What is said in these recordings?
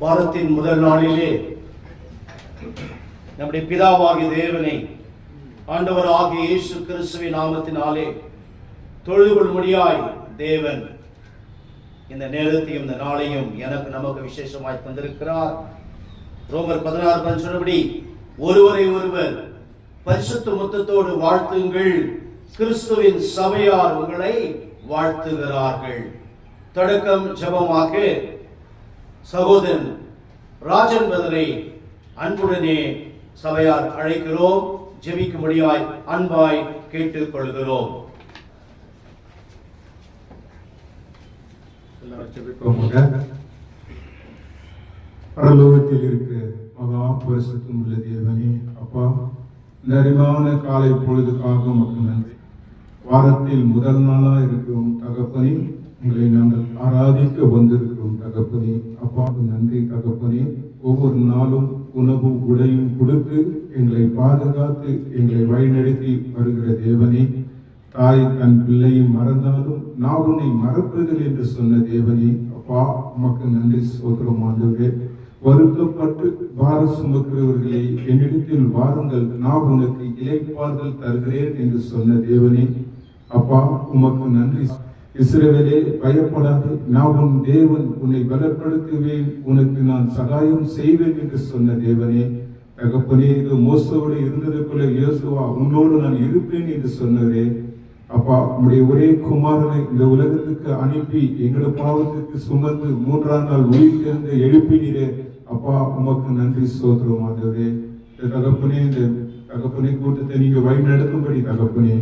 வாரத்தின் முதல் நாளிலே நம்முடைய பிதாவாகிய தேவனை ஆண்டவராகிய இயேசு கிறிஸ்துவின் நாமத்தினாலே தொழுது கொள்ளும்படியாய் தேவன் இந்த நேரத்தையும் இந்த நாளையும் எனக்கு நமக்கு விசேஷமாய் தந்திருக்கிறார். ரோமர் 16 சொன்னபடி ஒருவரை ஒருவர் பரிசுத்த முத்தத்தோடு வாழ்த்துங்கள், கிறிஸ்துவின் சபையார் உங்களை வாழ்த்துகிறார்கள். தொடக்கம் ஜெபமாக சகோதரன் ராஜன் பதரை அன்புடனே சபையார் அழைக்கிறோம். ஜெபிக்கும்படியாய் அன்பாய் கேட்டுக் கொள்கிறோம். பரலோகத்தில் இருக்கிற மகா பரிசுத்தம் உள்ள தேவனே, அப்பா, இந்த அருமையான காலை பொழுதுக்காக மக்கள் நன்றி. வாரத்தில் முதல் நாளா இருக்கிறோம் தகப்பனே, உங்களை நாங்கள் ஆராதிக்க வந்திருக்கிறோம் தகப்பனே. அப்பா நன்றி தகப்பனே. ஒவ்வொரு நாளும் உணவும் உடையும் கொடுத்து எங்களை பாதுகாத்து எங்களை வழிநடத்தி வருகிற தேவனே, தாய் தன் பிள்ளையை மறந்தாலும் நான் உன்னை மறப்பதில் என்று சொன்ன தேவனே, அப்பா உமக்கு நன்றி சோதரம் ஆண்டவரே. வருத்தப்பட்டு பார சுமக்கிறவர்களை என்னிடத்தில் வாருங்கள், நான் உனக்கு இளைப்பாறுதல் தருகிறேன் என்று சொன்ன தேவனே, அப்பா உமக்கு நன்றி. இஸ்ரவேலே பயப்படாது, நான் உன் தேவன், உன்னை பலப்படுத்துவேன், உனக்கு நான் சகாயம் செய்வேன் என்று சொன்ன தேவனே, தகப்பனே, இது மோசோடு இருந்தது போல யோசுவா உன்னோடு நான் இருப்பேன் என்று சொன்னவரே, அப்பா உம்முடைய ஒரே குமாரனை இந்த உலகத்துக்கு அனுப்பி எங்களோட பாவத்துக்கு சுமந்து 3ஆம் நாள் உயிர்த்தெழுந்து எழுப்பினீரே, அப்பா உமக்கு நன்றி சோதரம் ஆண்டவரே. தகப்பனே, இந்த தகப்பனை கூட்டத்தை நீங்க வழி நடத்தும்படி தகப்பனே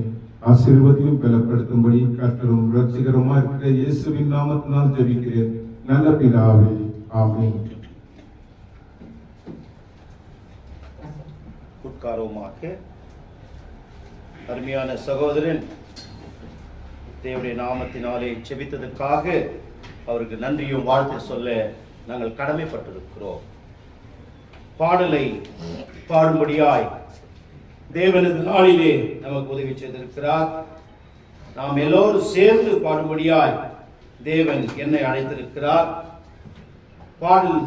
ஆசீர்வதியும் பலப்படுத்தும்படி கர்த்தரும் ரட்சிகரமா இருக்கிற இயேசுவின் நாமத்தினால் ஜெபிக்கிறேன் நல்ல பிதாவே, ஆமென். உட்காரவுமாக. அருமையான சகோதரன் தேவனுடைய நாமத்தினாலே ஜெபித்ததற்காக அவருக்கு நன்றியும் வாழ்த்து சொல்ல நாங்கள் கடமைப்பட்டிருக்கிறோம். பாடலை பாடும்படியாய் தேவனது நாளிலே நமக்கு உதவி செய்திருக்கிறார். நாம் எல்லோரும் சேர்ந்து பாடும்படியாய் தேவன் என்னை அழைத்திருக்கிறார். பாடல்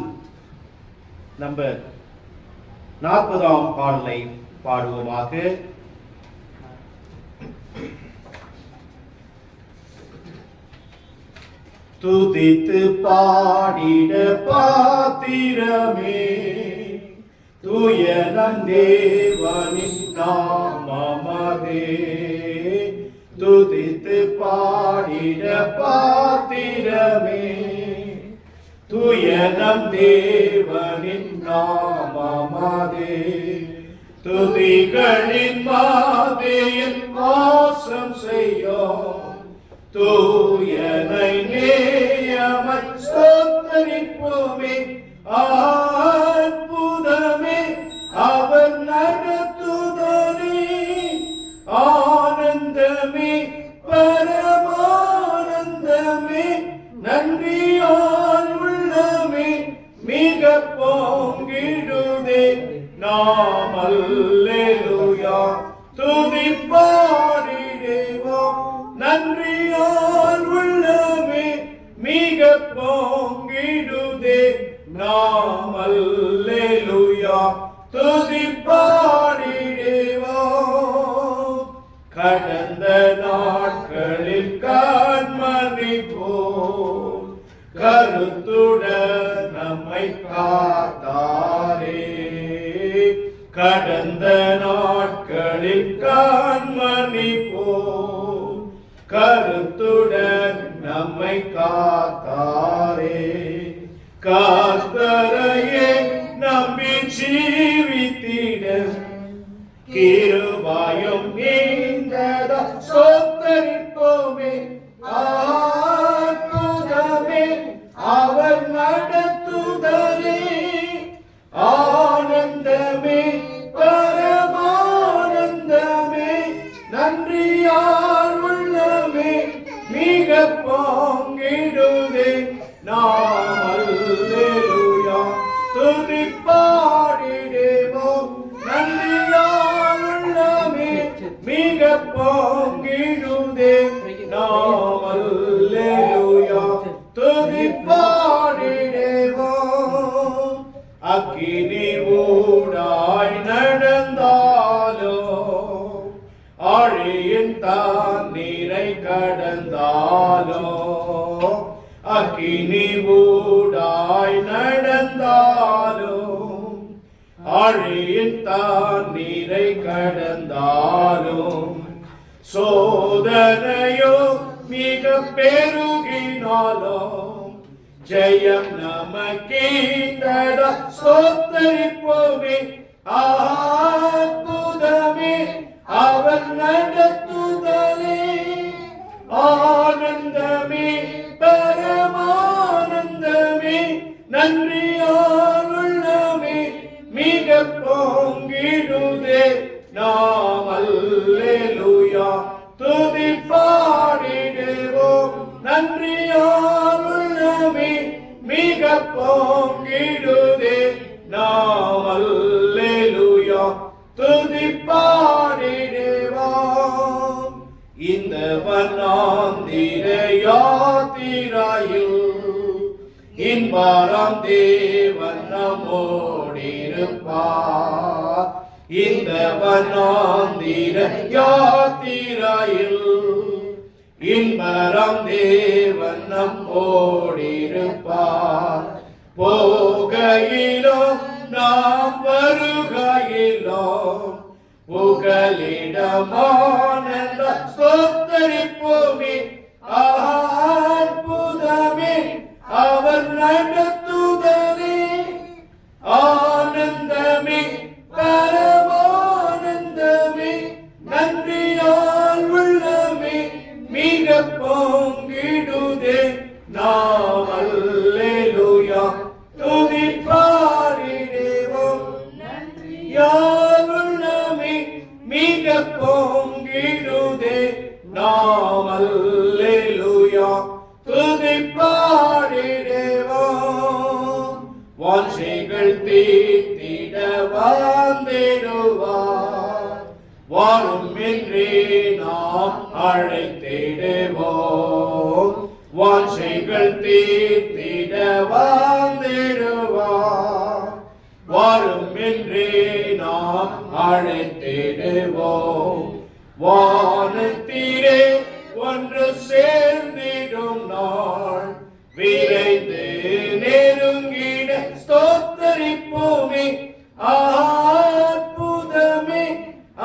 நம்பர் 40ஆம் பாடலை பாடுவோமாக. துதித்து பாடிட பாத்திரமே, தூய நம் தேவனின் நாமமதே. துதித்து பாடிட பாத்திரமே, தூய நம் தேவனின் நாமமதே. துதிகளின் மாதியில் வாசம் செய்யும், தூயனை நேயமை ஸ்தோத்தரிப்போமே. அற்புதமே அவர் நடத்துதலே, ஆனந்தமே பரமானந்தமே, நன்றியால் உள்ளமே மிக பொங்கிடுதே. நாம் அல்லேலூயா துதி பாடிடுவோம், நன்றியால் உள்ளமே மிக பொங்கிடுதே. நாம் அல்லேலூயா துதி பாடிடுவோம். கடந்த நாட்களில் கண்மணி போல் கருத்துடன் நம்மை காத்தாரே. கடந்த நாட்களில் கண்மணி போல் கருத்துடன் நம்மை காத்தாரே. கர்த்தரையே நம்பி ஜீவித்திட கிருபையும் நீண்டதா ஸ்தோத்தரிப்போமே. அற்புதமே அவர் நடத்துதலே, ஆனந்தமே பரமானந்தமே, நன்றியால் உள்ளமே மிக பொங்கிடுதே. நாம் அல்லேலூயா துதி பாடிடுவோம், நன்றியால் உள்ளமே மிக பொங்கிடுதே. நாம் அல்லேலூயா துதி பாடிடுவோம். அக்கினி ஊடாய் நடந்தாலோ ஆழியின் தண்ணீரை கடந்தாலோ அக்கினி ஊடாய் நடந்தாலோ ஆழியின் தண்ணீரை கடந்தாலும் சோதனையோ மிக பெருகினாலும் ஜெயம் நமக்கேண்டட ஸ்தோத்தரிப்போமே. அற்புதமே அவர் நடத்துதலே, ஆனந்தமே பரமானந்தமே, நன்றியால் உள்ளமே மிக பொங்கிடுதே. நாம் அல்லேலூயா துதி பாடிடுவோம். நன்றியால் உள்ளமே மிக பொங்கிடுதே. நாம் அல்லேலூயா துதி பாடிடுவோம். இந்த வண்ணாந்திர யாத்திரையில் இன்பராம் தேவன் நம்மோடிருப்பார். இந்த வண்ணாந்திர யாத்திரையில் இன்பராம் தேவன் நம்மோடிருப்பார். போகையிலோ நாம் வருகையிலோ புகலிடமானந்த ஸ்தோத்தரிப்போமே. அற்புதமே அவர் நடத்துதலே, ஆனந்தமே பரமானந்தமே, நன்றியால் உள்ளமே மிக பொங்கிடுதே. நாம் அல்லேலூயா துதி பாடிடுவோம். நன்றியால் உள்ளமே மிக பொங்கிடுதே. நாம் அல்லேலூயா துதி பாடிடுவோம். வாஞ்சைகள் தீர்த்திட வந்திடுவார். வாரும் என்றே நாம் அழைத்திடுவோம். வாஞ்சைகள் தீர்த்திட வந்திடுவார். வாரும் என்றே நாம் அழைத்திடுவோம். வானத்திலே ஒன்று சேர்ந்திடும் நாள் விரைந்து நெருங்கிட ஸ்தோத்தரிப்போமே. அற்புதமே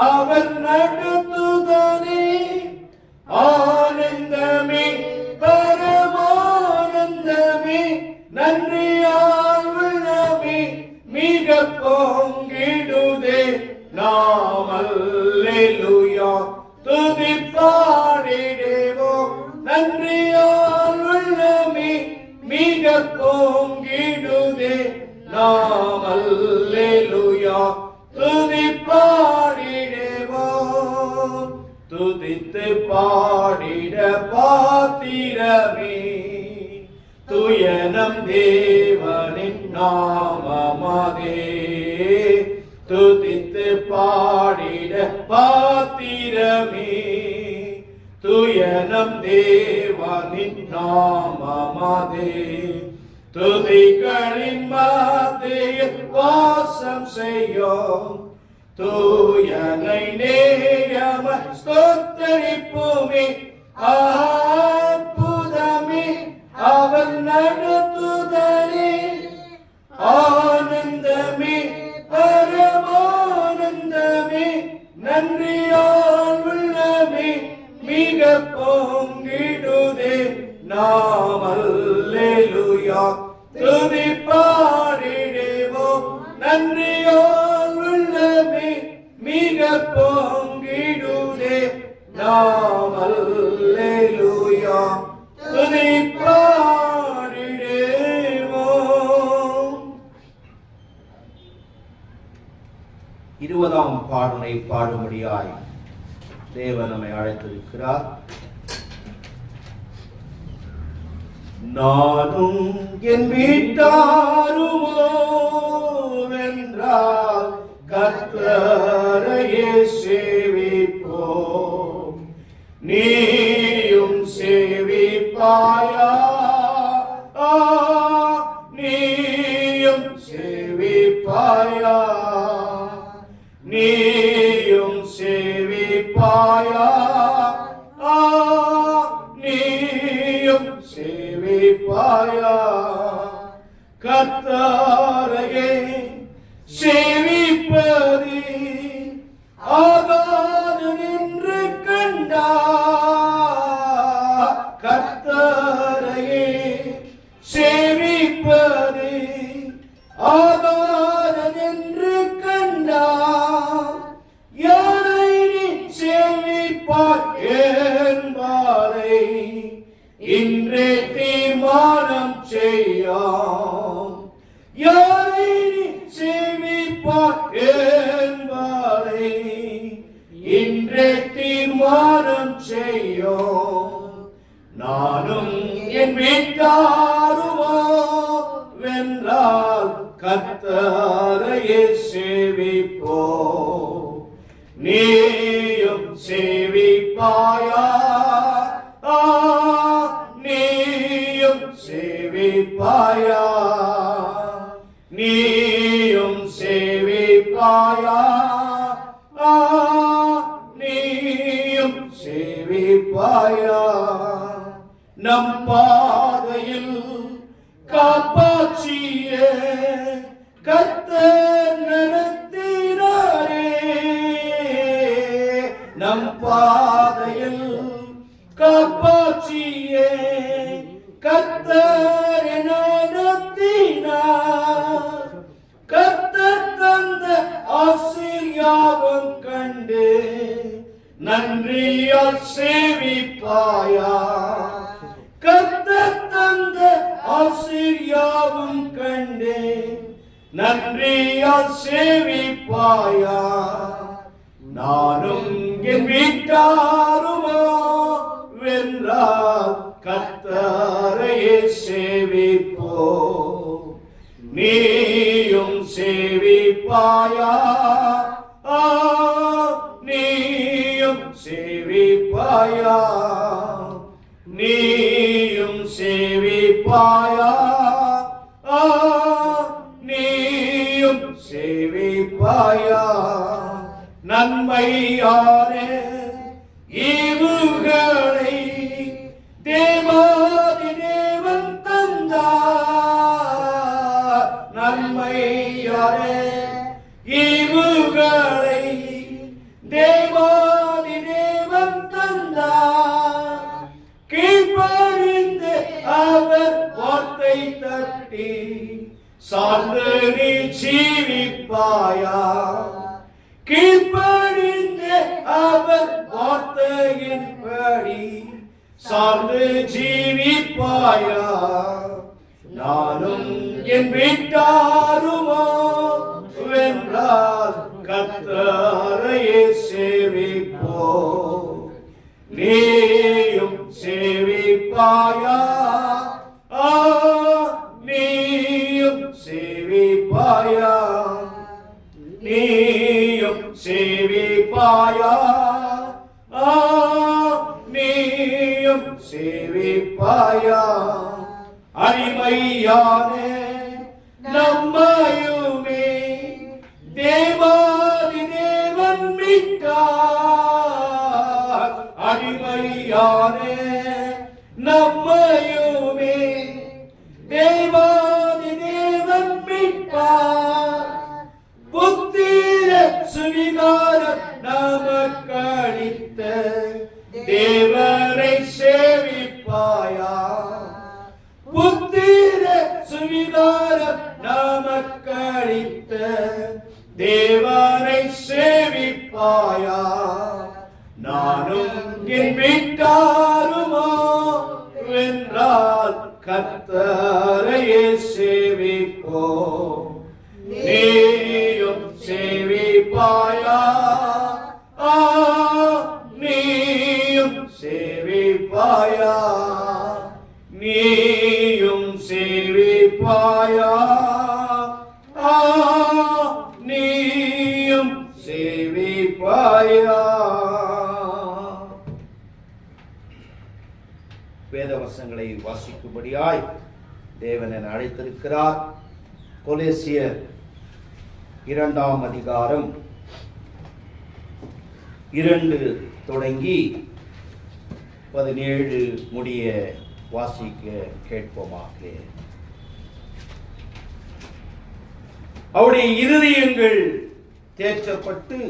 அவர் நடத்துதலே, ஆனந்தமே பரமானந்தமே, நன்றியால் உள்ளமே மிக பொங்கிடுதே. நாம் அல்லேலூயா துதி பாடிடுவோம். நன்றியால் உள்ளமே மிக பொங்கிடுதே. நாம் அல்லேலூயா துதி பாடிடுவோம். துதித்து பாடிட பாத்திரமே துயனம் தேவனின் நாமமதே. துதித்து பாடிட பாத்திரமே துயனம் தேவனின் நாமமதே. துதிகளின் மத்தியில் வாசம் செய்யும் தூயனை நேயம ஸ்தோத்தரிப்போமே. அற்புதமே அவர் நடத்துதலே, ஆனந்தமே பரமானந்தமே, நன்றியால் உள்ளமே மிக பொங்கிடுதே. நாம் அல்லேலூயா துதி பாடிடுவோம். நன்றியால் உள்ளமே மிக பொங்கிடுதே. நாம் அல்லேலூயா துதி பாடிடுவோம். 20ஆம் பாடலை பாடும்படியாய் தேவன் நம்மை அழைத்திருக்கிறார். நானும் என் வீட்டாருமோ வென்றால் கர்த்தரையே சேவிப்போம். நீயும் சேவிப்பாயா? நீயும் சேவிப்பாயா? கர்த்தரையே சேவிப்பது ஆகாது என்று கண்டார். கர்த்தரையே சேவிப்பது ஆகாது என்று கண்டார். யாரை நீ சேவிப்பாய் என்பதை இன்றே தீர்மானம் செய்யாம். யாரை நீ சேவிப்பாய் என்பதை இன்றே தீர்மானம் செய்யோம். நானும் என் வீட்டாருமோ வென்றால் கர்த்தரையே சேவிப்போ. நீயும் சேவிப்பாயா? நீயும் சேவிப்பாயா? நீயும் சேவிப்பாயா? நீயும் சேவிப்பாயா? நம் பாதையில் காப்பாற்றிய கர்த்தர் நடத்தினாரே. நம் பாதையில் காப்பாற்றிய கர்த்தர் நடத்தினார். கர்த்தர் தந்த ஆசீர்வாதம் கண்டு நன்றியால் சேவிப்பாயா? கர்த்தர் தந்த ஆசீர்வாதம் கண்டு நன்றியால் சேவிப்பாயா? நானும் என் வீட்டாருமோ வென்றால் கர்த்தரையே சேவிப்போ. நீயும் சேவிப்பாயா? நீயும் சேவிப்பாயா? நீயும் சேவிப்பாயா? நீயும் சேவிப்பாயா? நன்மையான ஈவுகளை தேவாதி தேவன் தந்தார். நன்மையான ஈவுகளை தேவாதி தேவன் தந்தார். கீழ்ப்படிந்து அவர் வார்த்தை தட்டி சார்ந்து நீ ஜீவிப்பாயா? கீழ்ப்படிந்து அவர் வார்த்தையின்படி சார்ந்து ஜீவிப்பாயா? நானும் என் வீட்டாருமோ வென்றால் கர்த்தரையே சேவிப்போ. நீயும் சேவிப்பாயா? நீயும் சேவிப்பாயா? நீயும் சேவிப்பாயா? நீயும் சேவிப்பாயா? அடிமையான நம்மையுமே தேவாதி தேவன் மீட்டார். அடிமையான நம்மையுமே தேவாதி தேவன் மீட்பார். புத்திர சுவிகாரம் நமக்களித்த தேவனை சேவிப்பாயா? புத்திர சுவிகாரம் நமக்களித்த தேவனை சேவிப்பாயா? நானும் என் வீட்டாருமோ வென்றால் கர்த்தரையே சேவிப்போ. நீயும் சேவிப்பாயா? நீயும் சேவிப்பாயா? நீயும் சேவிப்பாயா? நீயும் சேவிப்பாயா? வேதவசங்களை வாசிக்கும்படியாய் தேவன் என்னை அழைத்திருக்கிறார். கொலோசியர் 2ஆம் அதிகாரம் 2 தொடங்கி 17 முடிய வாசிக்க கேட்போமாக. அவருடைய இருதயங்கள் தேற்றப்பட்டு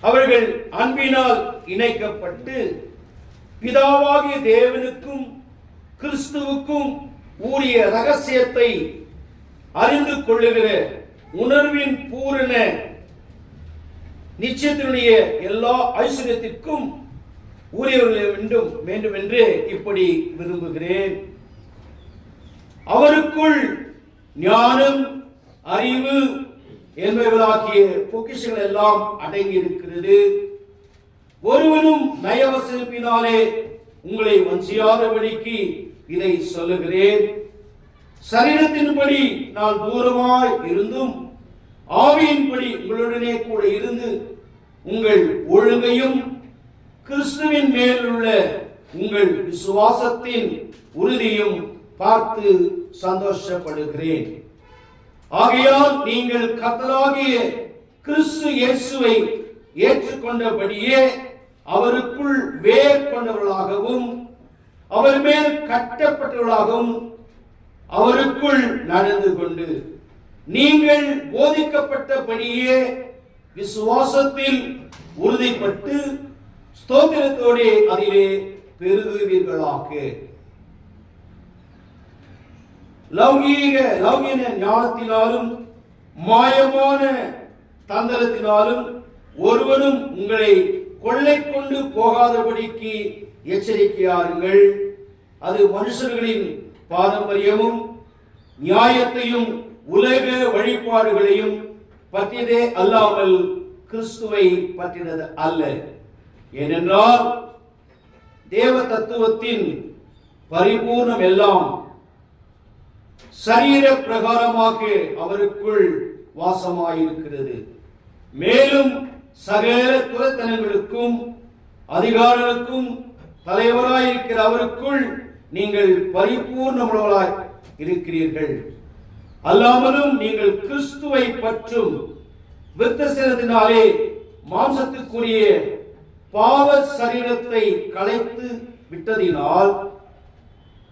அவர்கள் அன்பினால் இணைக்கப்பட்டு பிதாவாகிய தேவனுக்கும் கிறிஸ்துவுக்கும் உரிய ரகசியத்தை அறிந்து கொள்ளுகிற உணர்வின் பூரண நிச்சயத்தினுடைய எல்லா ஐஸ்வர்யத்திற்கும் உரியவர்கள் வேண்டும் என்று இப்படி விரும்புகிறேன். அவருக்குள் ஞானம், அறிவு என்பவர்களாகிய பொக்கிஷங்கள் எல்லாம் அடங்கி இருக்கிறது. ஒருவனும் நயவசப்பினாலே உங்களை வஞ்சியாதபடிக்கு இதை சொல்லுகிறேன். சரீரத்தின்படி நான் தூரமாய் இருந்தும் ஆவியின்படி உங்களுடனே கூட இருந்து உங்கள் ஒழுங்கையும் கிறிஸ்துவின் மேலுள்ள உங்கள் விசுவாசத்தின் உறுதியும் பார்த்து சந்தோஷப்படுகிறேன். ஆகையால் நீங்கள் கர்த்தராகிய கிறிஸ்து இயேசுவை ஏற்றுக்கொண்டபடியே அவருக்குள் வேர் கொண்டவர்களாகவும் அவர் மேல் கட்டப்பட்டவர்களாகவும் அவருக்குள் நடந்து கொண்டு நீங்கள் போதிக்கப்பட்டபடியே விசுவாசத்தில் உறுதிப்பட்டு ஸ்தோத்திரத்தோடு அதிலே பெருகுவீர்களாக. லௌகீக ஞானத்தினாலும் மாயமான தந்திரத்தினாலும் ஒருவனும் உங்களை கொள்ளை கொண்டு போகாதபடிக்கு எச்சரிக்கையாருங்கள். அது மனுஷர்களின் பாரம்பரியமும் நியாயத்தையும் உலக வழிபாடுகளையும் பற்றியதே அல்லாமல் கிறிஸ்துவை பற்றினது அல்ல. ஏனென்றால் தேவ தத்துவத்தின் பரிபூர்ணம் எல்லாம் சரீர பிரகாரமாக அவருக்குள் வாசமாயிருக்கிறது. மேலும் சகல துரைத்தனங்களுக்கும் அதிகாரங்களுக்கும் தலைவராயிருக்கிற அவருக்குள் நீங்கள் பரிபூர்ணமுள்ளவராய் இருக்கிறீர்கள். அல்லாமலும் நீங்கள் கிறிஸ்துவை பற்றும் விருத்தசேதத்தினாலே மாம்சத்துக்குரிய பாவ சரீரத்தை களைத்து விட்டதினால்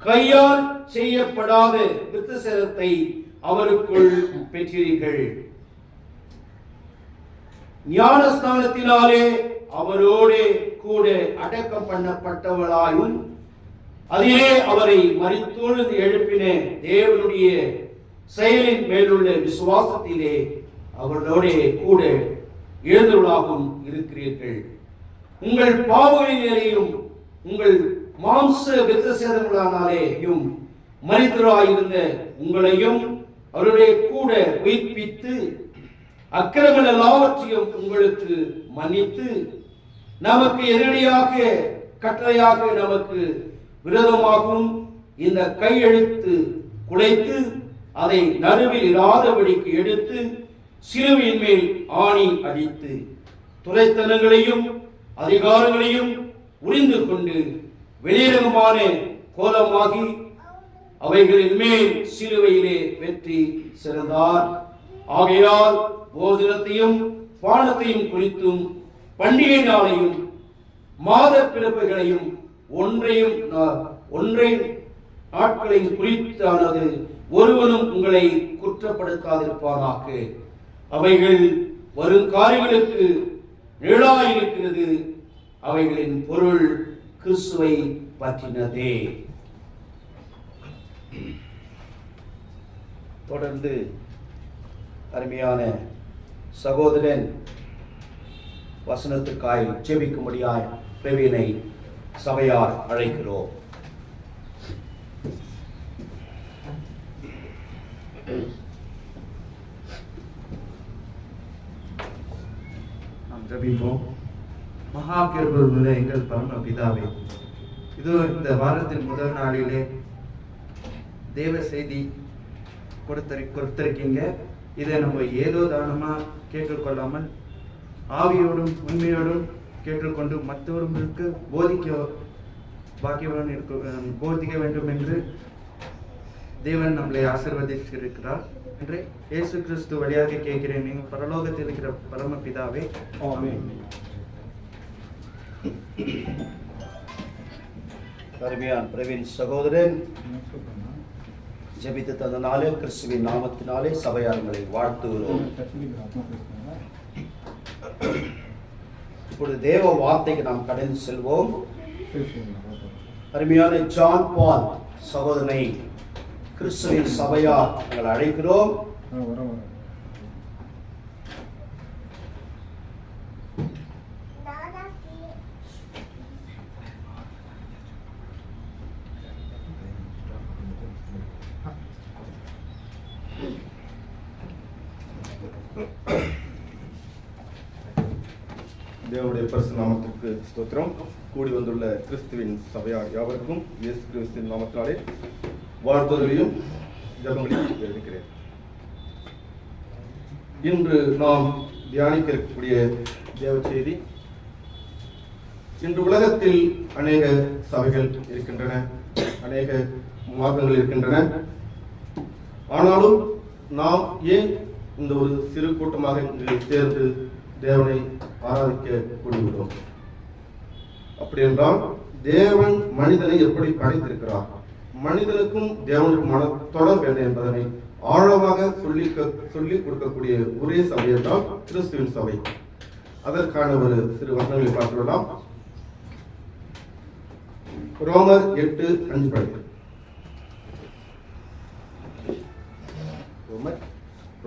கையால் செய்யப்படாத விருத்தசேதத்தை அவருக்குள் பெற்றீர்கள். ஞானஸ்தானத்தினாலே அவரோடு கூட அடக்கம் பண்ணப்பட்டவளாயும் அதிலே அவரை மரித்தொழுது எழுப்பின தேவனுடைய செயலின் மேலுள்ள விசுவாசத்திலே அவர்களோட கூட எழுந்தவர்களாகவும் இருக்கிறீர்கள். உங்கள் பாவங்களிலேயும் உங்கள் மாம்ச விருத்தசேதங்களாலேயும் மரித்தவராயிருந்த உங்களையும் அவருடைய கூட உயிர்ப்பித்து அக்கிரமங்கள் எல்லாவற்றையும் உங்களுக்கு மன்னித்து நமக்கு எதிரடியாக கட்டளையாக நமக்கு விரோதமாகவும் இந்த கையெழுத்து குலைத்து அதை நடுவில் இராதபடிக்கு எடுத்து சிலுவையின் மேல் ஆணி அடித்து துரைத்தனங்களையும் அதிகாரங்களையும் உரிந்து கொண்டு வெளியரங்கமான கோலமாகி அவைகளின் மேல் சிலுவையிலே வெற்றி சிறந்தார். ஆகையால் போஜனத்தையும் பானத்தையும் குறித்தும் பண்டிகை நாளையும் மாத பிறப்புகளையும் ஒன்றை நாட்களையும் குறித்தானது ஒருவனும் உங்களை குற்றப்படுத்தாதிருப்பானாக. அவைகள் வரும் காரியங்களுக்கு நிழலாயிருக்கிறது. அவைகளின் பொருள் கிறிஸ்துவை பற்றினதே. தொடர்ந்து அருமையான சகோதரன் வசனத்துக்காய் ஜெபிக்கும்படியாய் பிரவீனை சபையார் அழைக்கிறோம். நாம் ஜெபிப்போம். மகா கிருபையுள்ள எங்கள் பரம பிதாவே, இதோ இந்த வாரத்தின் முதல் நாளிலே தேவ செய்தி கொடுத்திருக்கீங்க. இதை நம்ம ஏதோ தானமா கேட்டுக்கொள்ளாமல் ஆவியோடும் உண்மையோடும் கேட்டுக்கொண்டு மற்றவர்களுக்கு போதிக்க வேண்டும் என்று தேவன் நம்மளை ஆசீர்வதித்திருக்கிறார் என்று இயேசு கிறிஸ்து வழியாக கேட்கிறேன். நீங்கள் பரலோகத்தில் இருக்கிற பரம பிதாவே, ஆமென். அருமையான பிரவீன் சகோதரன் ஜெபித்து தந்தனாலே கிறிஸ்துவின் நாமத்தினாலே சபையார்களை வாழ்த்துகிறோம். இப்பொழுது தேவ வார்த்தைக்கு நாம் கடந்து செல்வோம். அருமையான ஜான் பால் சகோதரனை கிறிஸ்துவின் சபையார் நாங்கள் அழைக்கிறோம். தேவனுடைய பரிசுத்த நாமத்திற்கு ஸ்தோத்திரம். கூடி வந்துள்ள கிறிஸ்துவின் சபையார் யாவருக்கும் இயேசு கிறிஸ்துவின் நாமத்தினாலே வாழ்த்துதலையும் ஜெபங்களையும் எழுதிக்கிறேன். இன்று நாம் தியானிக்க இருக்கக்கூடிய தேவ செய்தி, இன்று உலகத்தில் அநேக சபைகள் இருக்கின்றன, அநேக மார்க்கங்கள் இருக்கின்றன. ஆனாலும் நாம் ஏன் இந்த ஒரு சிறு கூட்டமாக இங்கு சேர்ந்து தேவனை ஆராதிக்க கூடிவிடும்? அப்படி என்றால் தேவன் மனிதனை எப்படி படைத்திருக்கிறார், மனிதனுக்கும் தேவனுக்குமான தொடர்பு என்ன என்பதனை ஆழமாக சொல்லி கொடுக்கக்கூடிய ஒரே சபை என்றால் கிறிஸ்துவின் சபை. அதற்கான ஒரு சிறு வசனங்களை பார்த்துவிடலாம். ரோமர் 8:5 படிக்கிறேன்.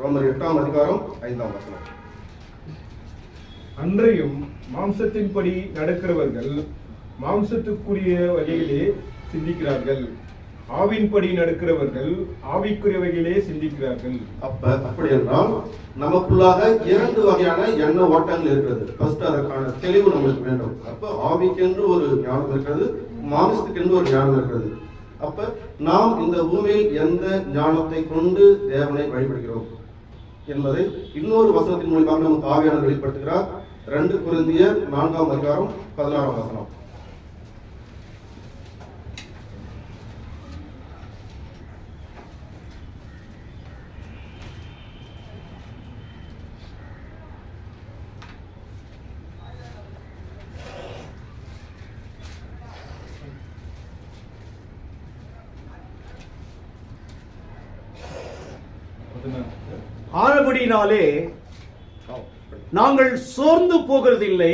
ரோமர் 8ஆம் அதிகாரம் 5ஆம் வசனம். அன்றையும் மாம்சத்தின்படி நடக்கிறவர்கள் மாம்சத்துக்குரிய வகையிலே சிந்திக்கிறார்கள், ஆவின்படி நடக்கிறவர்கள் ஆவிக்குரியவைகளே சிந்திக்கிறார்கள். அப்படி என்றால் நமக்குள்ளாக 2 வகையான எண்ண ஓட்டங்கள் இருக்கிறது. ஃபர்ஸ்ட் அதற்கான தெளிவு நம்மளுக்கு வேண்டும். அப்ப ஆவிக்கென்று ஒரு ஞானம் இருக்கிறது, மாம்சத்துக்கென்று ஒரு ஞானம் இருக்கிறது. அப்ப நாம் இந்த பூமியில் எந்த ஞானத்தை கொண்டு தேவனை வழிபடுகிறோம் என்பதை இன்னொரு வசனத்தின் மூலமாக நமக்கு ஆவியானவர் வெளிப்படுத்துகிறார். 2 கொரிந்தியர் 4ஆம் அதிகாரம் 16ஆம் வசனம். ஆனபடினாலே நாங்கள் சோர்ந்து போகிறதில்லை.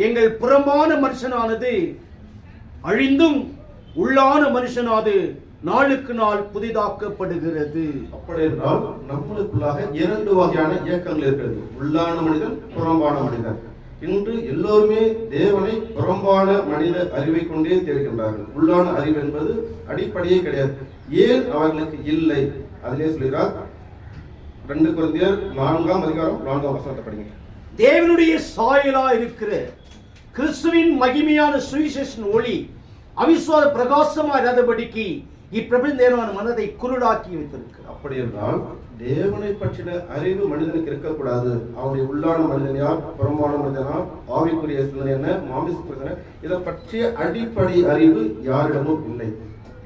எங்கள் புறம்பான மனுஷனானது அழிந்தும் உள்ளான மனுஷனானது நாளுக்கு நாள் புதிதாக்கப்படுகிறது. அப்படி என்றால் நம்மளுக்குள்ளாக 2 வகையான இயக்கங்கள் இருக்கிறது, உள்ளான மனிதன், புறம்பான மனிதன். இன்று எல்லோருமே தேவனை புறம்பான மனித அறிவை கொண்டே தேடுகின்றார்கள். உள்ளான அறிவு என்பது அடிப்படையே கிடையாது. ஏன் அவர்களுக்கு இல்லை? அதிலே சொல்கிறார் 2 கொரிந்தியர் 4ஆம் அதிகாரம் 4ஆம் வசனத்தை படிங்க. தேவனுடைய சாயலா இருக்கிற கிறிஸ்துவின் மகிமையான சுவிசேஷன் ஒளி அவிசுவாச பிரகாசமாக இராதபடிக்கு இப்பிரபஞ்சமான மனதை குருடாக்கி வைத்திருக்கிறார். அப்படி என்றால் தேவனை பற்றின அறிவு மனிதனுக்கு இருக்கக்கூடாது. அவனுடைய உள்ளான மனிதன் யார், புறம்பான மனிதன் யார், ஆவிக்குரிய சிந்தனை என்ன, மாமிச இதை பற்றிய அடிப்படை அறிவு யாரிடமும் இல்லை.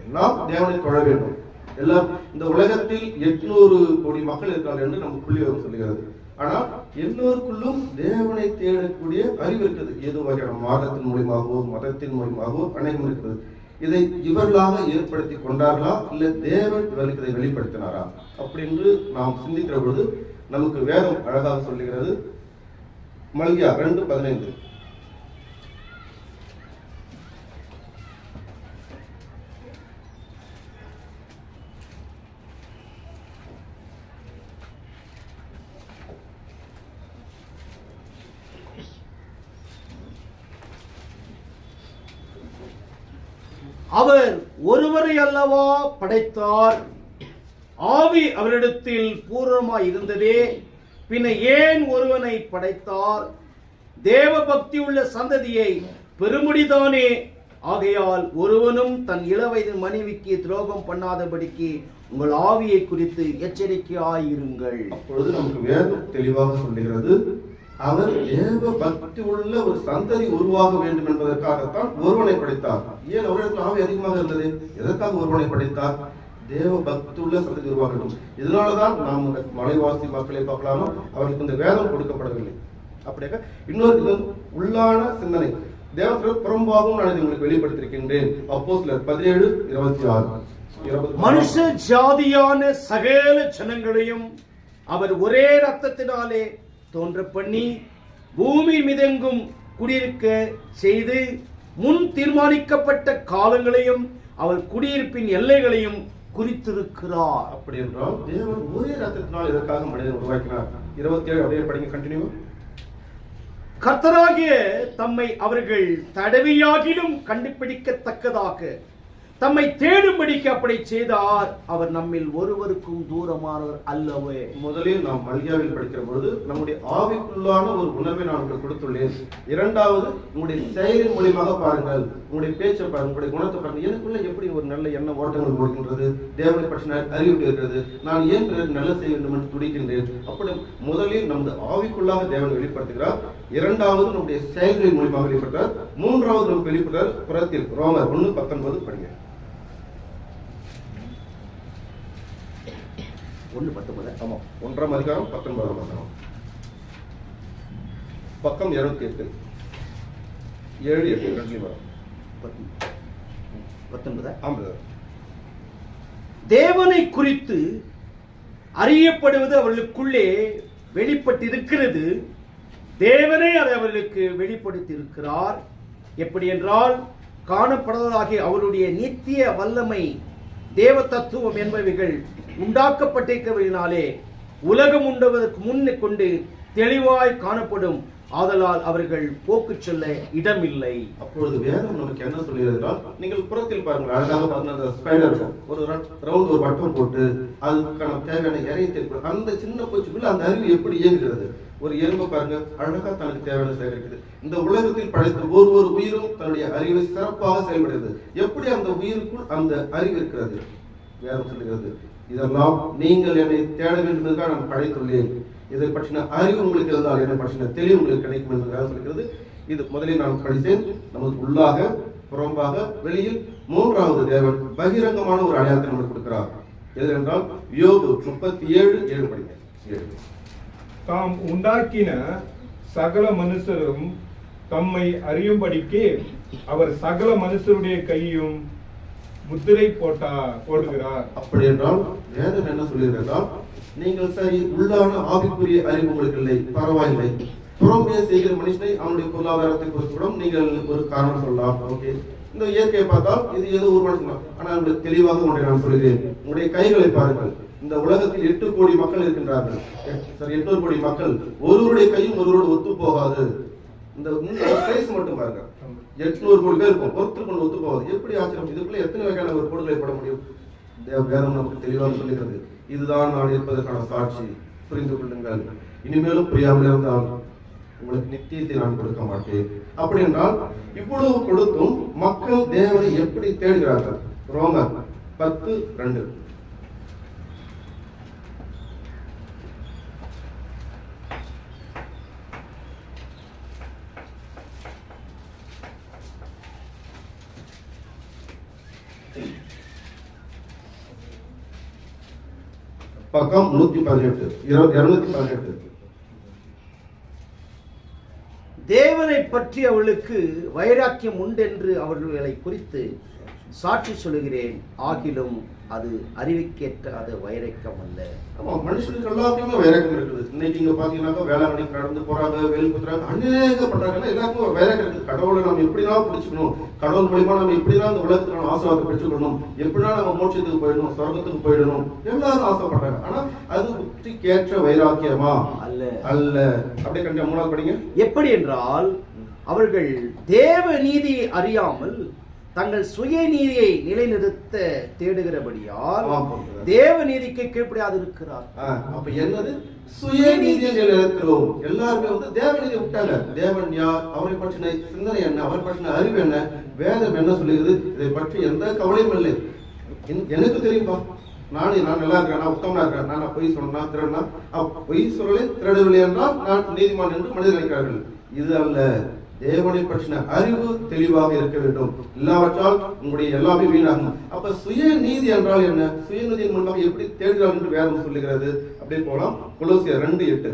எல்லாம் தேவனை தொழ வேண்டும். எல்லாம் இந்த உலகத்தில் 800 கோடி மக்கள் இருக்கிறார்கள் என்று நம்ம புள்ளிவிவரம் சொல்லுகிறது. ஆனால் எல்லோருக்குள்ளும் தேவனை தேடக்கூடிய அறிவு இருக்கிறது. ஏதோ வகையான மார்க்கத்தின் மூலியமாகவோ மதத்தின் மூலியமாகவோ அநேகம் இருக்கிறது. இதை இவர்களாக ஏற்படுத்தி கொண்டார்களா, இல்லை தேவன் இவர்களுக்கு இதை வெளிப்படுத்தினாரா அப்படின்னு நாம் சிந்திக்கிற பொழுது நமக்கு வேதம் அழகாக சொல்லுகிறது. மல்கியா 2:15. அவர் ஒருவரை அல்லவா படைத்தார், ஆவி அவரிடத்தில் பூர்ணமாய் இருந்ததே, பின்ன ஏன் ஒருவனை படைத்தார்? தேவ பக்தி உள்ள சந்ததியை பெருமுடிதானே. ஆகையால் ஒருவனும் தன் இளவயது மனைவிக்கு துரோகம் பண்ணாதபடிக்கு உங்கள் ஆவியை குறித்து எச்சரிக்கையாயிருங்கள். அப்பொழுது நமக்கு வேதம் தெளிவாக சொல்லுகிறது, அவர் தேவ பக்தி உள்ள ஒரு சந்ததி உருவாக வேண்டும் என்பதற்காகத்தான் ஒருவனை படைத்தார். ஏன் அவரிடத்தில் ஆவி அதிகமாக இருந்தது? எதற்காக ஒருவனை படைத்தார்? தேவ பக்தி உள்ள சந்ததி உருவாக வேண்டும். இதனாலதான் நாம் மலைவாசி மக்களை பார்க்கலாமா, அவர்களுக்கு இந்த வேதம் கொடுக்கப்படவில்லை. அப்படியாக இன்னொரு உள்ளான சிந்தனை தேவத்தில் புறம்பாகவும் நான் உங்களுக்கு வெளிப்படுத்தியிருக்கின்றேன். அப்போஸ்தலர் 17:26. மனுஷ ஜாதியான சகல ஜனங்களையும் அவர் ஒரே ரத்தத்தினாலே தோன்ற பண்ணி பூமி மிதெங்கும் குடியிருக்க செய்து முன் தீர்மானிக்கப்பட்ட காலங்களையும் அவர் குடியிருப்பின் எல்லைகளையும் குறித்திருக்கிறார். அப்படி என்றால் தேவன் ஒரே ரத்தத்தினால் இதற்காக மனிதன் உருவாக்கினார். 27 அப்படியே படிங்க, கண்டினியூ. கர்த்தராகிய தம்மை அவர்கள் தடவியாகிலும் கண்டுபிடிக்கத்தக்கதாக தம்மை தேடும்படிக்கு அப்படி செய்தார். அவர் நம்மில் ஒருவருக்கும் தூரமானவர் அல்லவே. முதலில் நாம் மல்கியாவில் படிக்கிற பொழுது நம்முடைய ஆவிக்குள்ளான ஒரு உணர்வை நான் உங்களுக்கு கொடுத்துள்ளேன். இரண்டாவது, உங்களுடைய செயலின் மூலியமாக பாருங்கள், உங்களுடைய பேச்சை பாருங்கள், உங்களுடைய குணத்தை பாருங்கள். எனக்குள்ள எப்படி ஒரு நல்ல எண்ண ஓட்டங்கள் ஓடுகின்றது, தேவனை பற்றி அறிவு இருக்கிறது, நான் ஏன் பிறகு நல்ல செய்ய வேண்டும் என்று துடிக்கின்றேன். அப்படி முதலில் நமது ஆவிக்குள்ளாக தேவன் வெளிப்படுத்துகிறார். இரண்டாவது நம்முடைய செயல்களின் மூலியமாக வெளிப்படுத்தார். மூன்றாவது நமக்கு வெளிப்படுத்தார் புறத்தில். ரோமர் 1:19 படிங்க. 1:19. ஆமா, 1ஆம் அதிகாரம் 19ஆம் வசனம், பக்கம் 208, 7-8 ரெண்டுலயும் வரும். 19. தேவனை குறித்து அறியப்படுவது அவர்களுக்குள்ளே வெளிப்பட்டிருக்கிறது. தேவனே அதை அவர்களுக்கு வெளிப்படுத்தி இருக்கிறார். எப்படி என்றால், காணப்படாததாகிய அவருடைய நித்திய வல்லமை, தேவ தத்துவம் என்பவைகள் உண்டாக்கப்பட்டிருக்கிறவர்களாலே உலகம் உண்டவதற்கு முன்னே கொண்டு தெளிவாய் காணப்படும். ஆதலால் அவர்கள் போக்கு சொல்ல இடமில்லை. அப்பொழுது வேதம் நமக்கு என்ன சொல்லுகிறார்? நீங்கள் புறத்தில் பாருங்கள், அழகாக பார்த்தீங்கன்னா ஸ்பைடர் ஒரு ரவுண்ட் ஒரு வட்டம் போட்டு அதுக்கான தேவையான இறையத்தை, அந்த சின்ன பூச்சிக்குள்ள அந்த அறிவு எப்படி இயங்குகிறது. ஒரு எறும்பு பாருங்க, அழகா தனக்கு தேவையான சேகரிக்குது. இந்த உலகத்தில் படைத்த ஒரு உயிரும் தன்னுடைய அறிவை சிறப்பாக செயல்படுகிறது. எப்படி அந்த உயிருக்குள் அந்த அறிவு இருக்கிறது? வேதம் சொல்லுகிறது, இதெல்லாம் நீங்கள் என்னை தேட வேண்டும் என்பதற்காக நான் படைத்துள்ளேன். இதை பற்றின அறிவு உங்களுக்கு இருந்தால் என்னை பற்றின தெளிவு உங்களுக்கு கிடைக்கும் என்று வேதம் சொல்கிறது. இது முதலில் நான் படித்தேன். நமக்கு உள்ளாக, புறம்பாக, வெளியில் மூன்றாவது தேவன் பகிரங்கமான ஒரு அடையாளத்தை நமக்கு கொடுக்கிறார். எது என்றால் யோபு 37:7 படிங்க. 7. தாம் உண்டாக்கின சகல மனுஷரும் தம்மை அறியும்படிக்கு அவர் சகல மனுஷருடைய கையும் முத்திரை போடுகிறார். அப்படி என்றால் வேதம் என்ன சொல்லுகிறார்? நீங்கள் சரி, உள்ளான ஆவிக்குரிய அறிவு உங்களுக்கு இல்லை, பரவாயில்லை. புறம்பே செய்கிற மனுஷனை அவனுடைய பொருளாதாரத்தை பொறுத்து நீங்கள் ஒரு காரணம் சொல்லலாம். ஓகே, இந்த இயற்கையை பார்த்தால் இது ஏதோ ஒரு மனுஷன். ஆனால் உங்களுக்கு தெளிவாக ஒன்றை நான் சொல்கிறேன், உங்களுடைய கைகளை பாருங்கள். இந்த உலகத்தில் 8 கோடி மக்கள் இருக்கின்றார்கள். சரி, 800 கோடி மக்கள், ஒருவருடைய கையும் ஒருவரோடு ஒத்து போகாது. இந்த சைஸ் மட்டும் பாருங்க, 800 கோடி பேர் இருக்கும், ஒருத்தர் கொண்டு ஒத்து போகாது. எப்படி ஆச்சரியம்! இதுக்குள்ள எத்தனை வகையான ஒரு கோடுகளை போட முடியும்? வேதம் நமக்கு தெளிவாக சொல்லுகிறது. இதுதான் நான் இருப்பதற்கான சாட்சி, புரிந்து கொள்ளுங்கள். இனிமேலும் புரியாமல் இருந்தால் உங்களுக்கு நித்தியத்தை நான் கொடுக்க மாட்டேன். அப்படி என்றால் இவ்வளவு கொடுத்தும் மக்கள் தேவனை எப்படி தேடுகிறார்கள்? ரோமர் 10:2. பக்கம் 118, 218. தேவனை பற்றி அவர்களுக்கு வைராக்கியம் உண்டென்று அவர்களை குறித்து சாட்சி சொல்லுகிறேன். ஆகிலும் அது அறிவிக்கேற்ற அது வைரக்கம் அல்ல. ஆமா, மனுஷனுக்கு எல்லாத்தையுமே வைரக்கம் இருக்குது. இன்னைக்கு இங்க பாத்தீங்கன்னாக்கா வேளாங்கண்ணி கடந்து போறாங்க, வேல் குத்துறாங்க, அநேக பண்றாங்கன்னா எல்லாருக்கும் ஒரு வைரக்கம் இருக்குது. கடவுளை நம்ம எப்படிதான் பிடிச்சுக்கணும், கடவுள் மூலியமா நம்ம எப்படிதான் இந்த உலகத்துக்கான ஆசீர்வாதத்தை பெற்றுக்கணும், எப்படிதான் நம்ம மோட்சத்துக்கு போயிடணும், சொர்க்கத்துக்கு போயிடணும், எல்லாரும் ஆசைப்படுறாங்க. ஆனா அது புத்திக்கேற்ற வைராக்கியமா? அல்ல, அல்ல. அப்படியே கண்டிப்பா 3வது படிங்க. எப்படி என்றால், அவர்கள் தேவ நீதியை அறியாமல் தங்கள் சுய நீதியை நிலைநிறுத்த தேடுகிறபடியால் தேவ நீதிக்கு கீழ்ப்படியாது இருக்கிறார். அப்ப என்னது சுய நீதியை நிலைநிறுத்துறோம்? எல்லாருமே தேவ நீதியை விட்டாங்க. தேவன் யார், அவரை பற்றின சிந்தனை என்ன, அவரை பற்றின அறிவு என்ன, வேதம் என்ன சொல்லுகிறது, இதை பற்றி எந்த கவலையும் இல்லை. எனக்கு தெரியும்பா, நான் நல்லா இருக்கிறேன், நான் உத்தமனா இருக்கிறேன், நான் பொய் சொன்னா திருடனா, பொய் சொல்லலை திருடவில்லை என்றால் நான் நீதிமான் என்று மனிதர் நினைக்கிறார்கள். இது அல்ல. தேவனை பற்றின அறிவு தெளிவாக இருக்க வேண்டும். இல்லாவற்றால் உங்களுடைய எல்லாமே வீணாகும். அப்ப சுய நீதி என்றால் என்ன, சுய நீதியின் மூலமாக எப்படி தேடுகிறார் என்று வேதம் சொல்லுகிறது. அப்படின்னு போலாம். கொலோசியர் 2:8.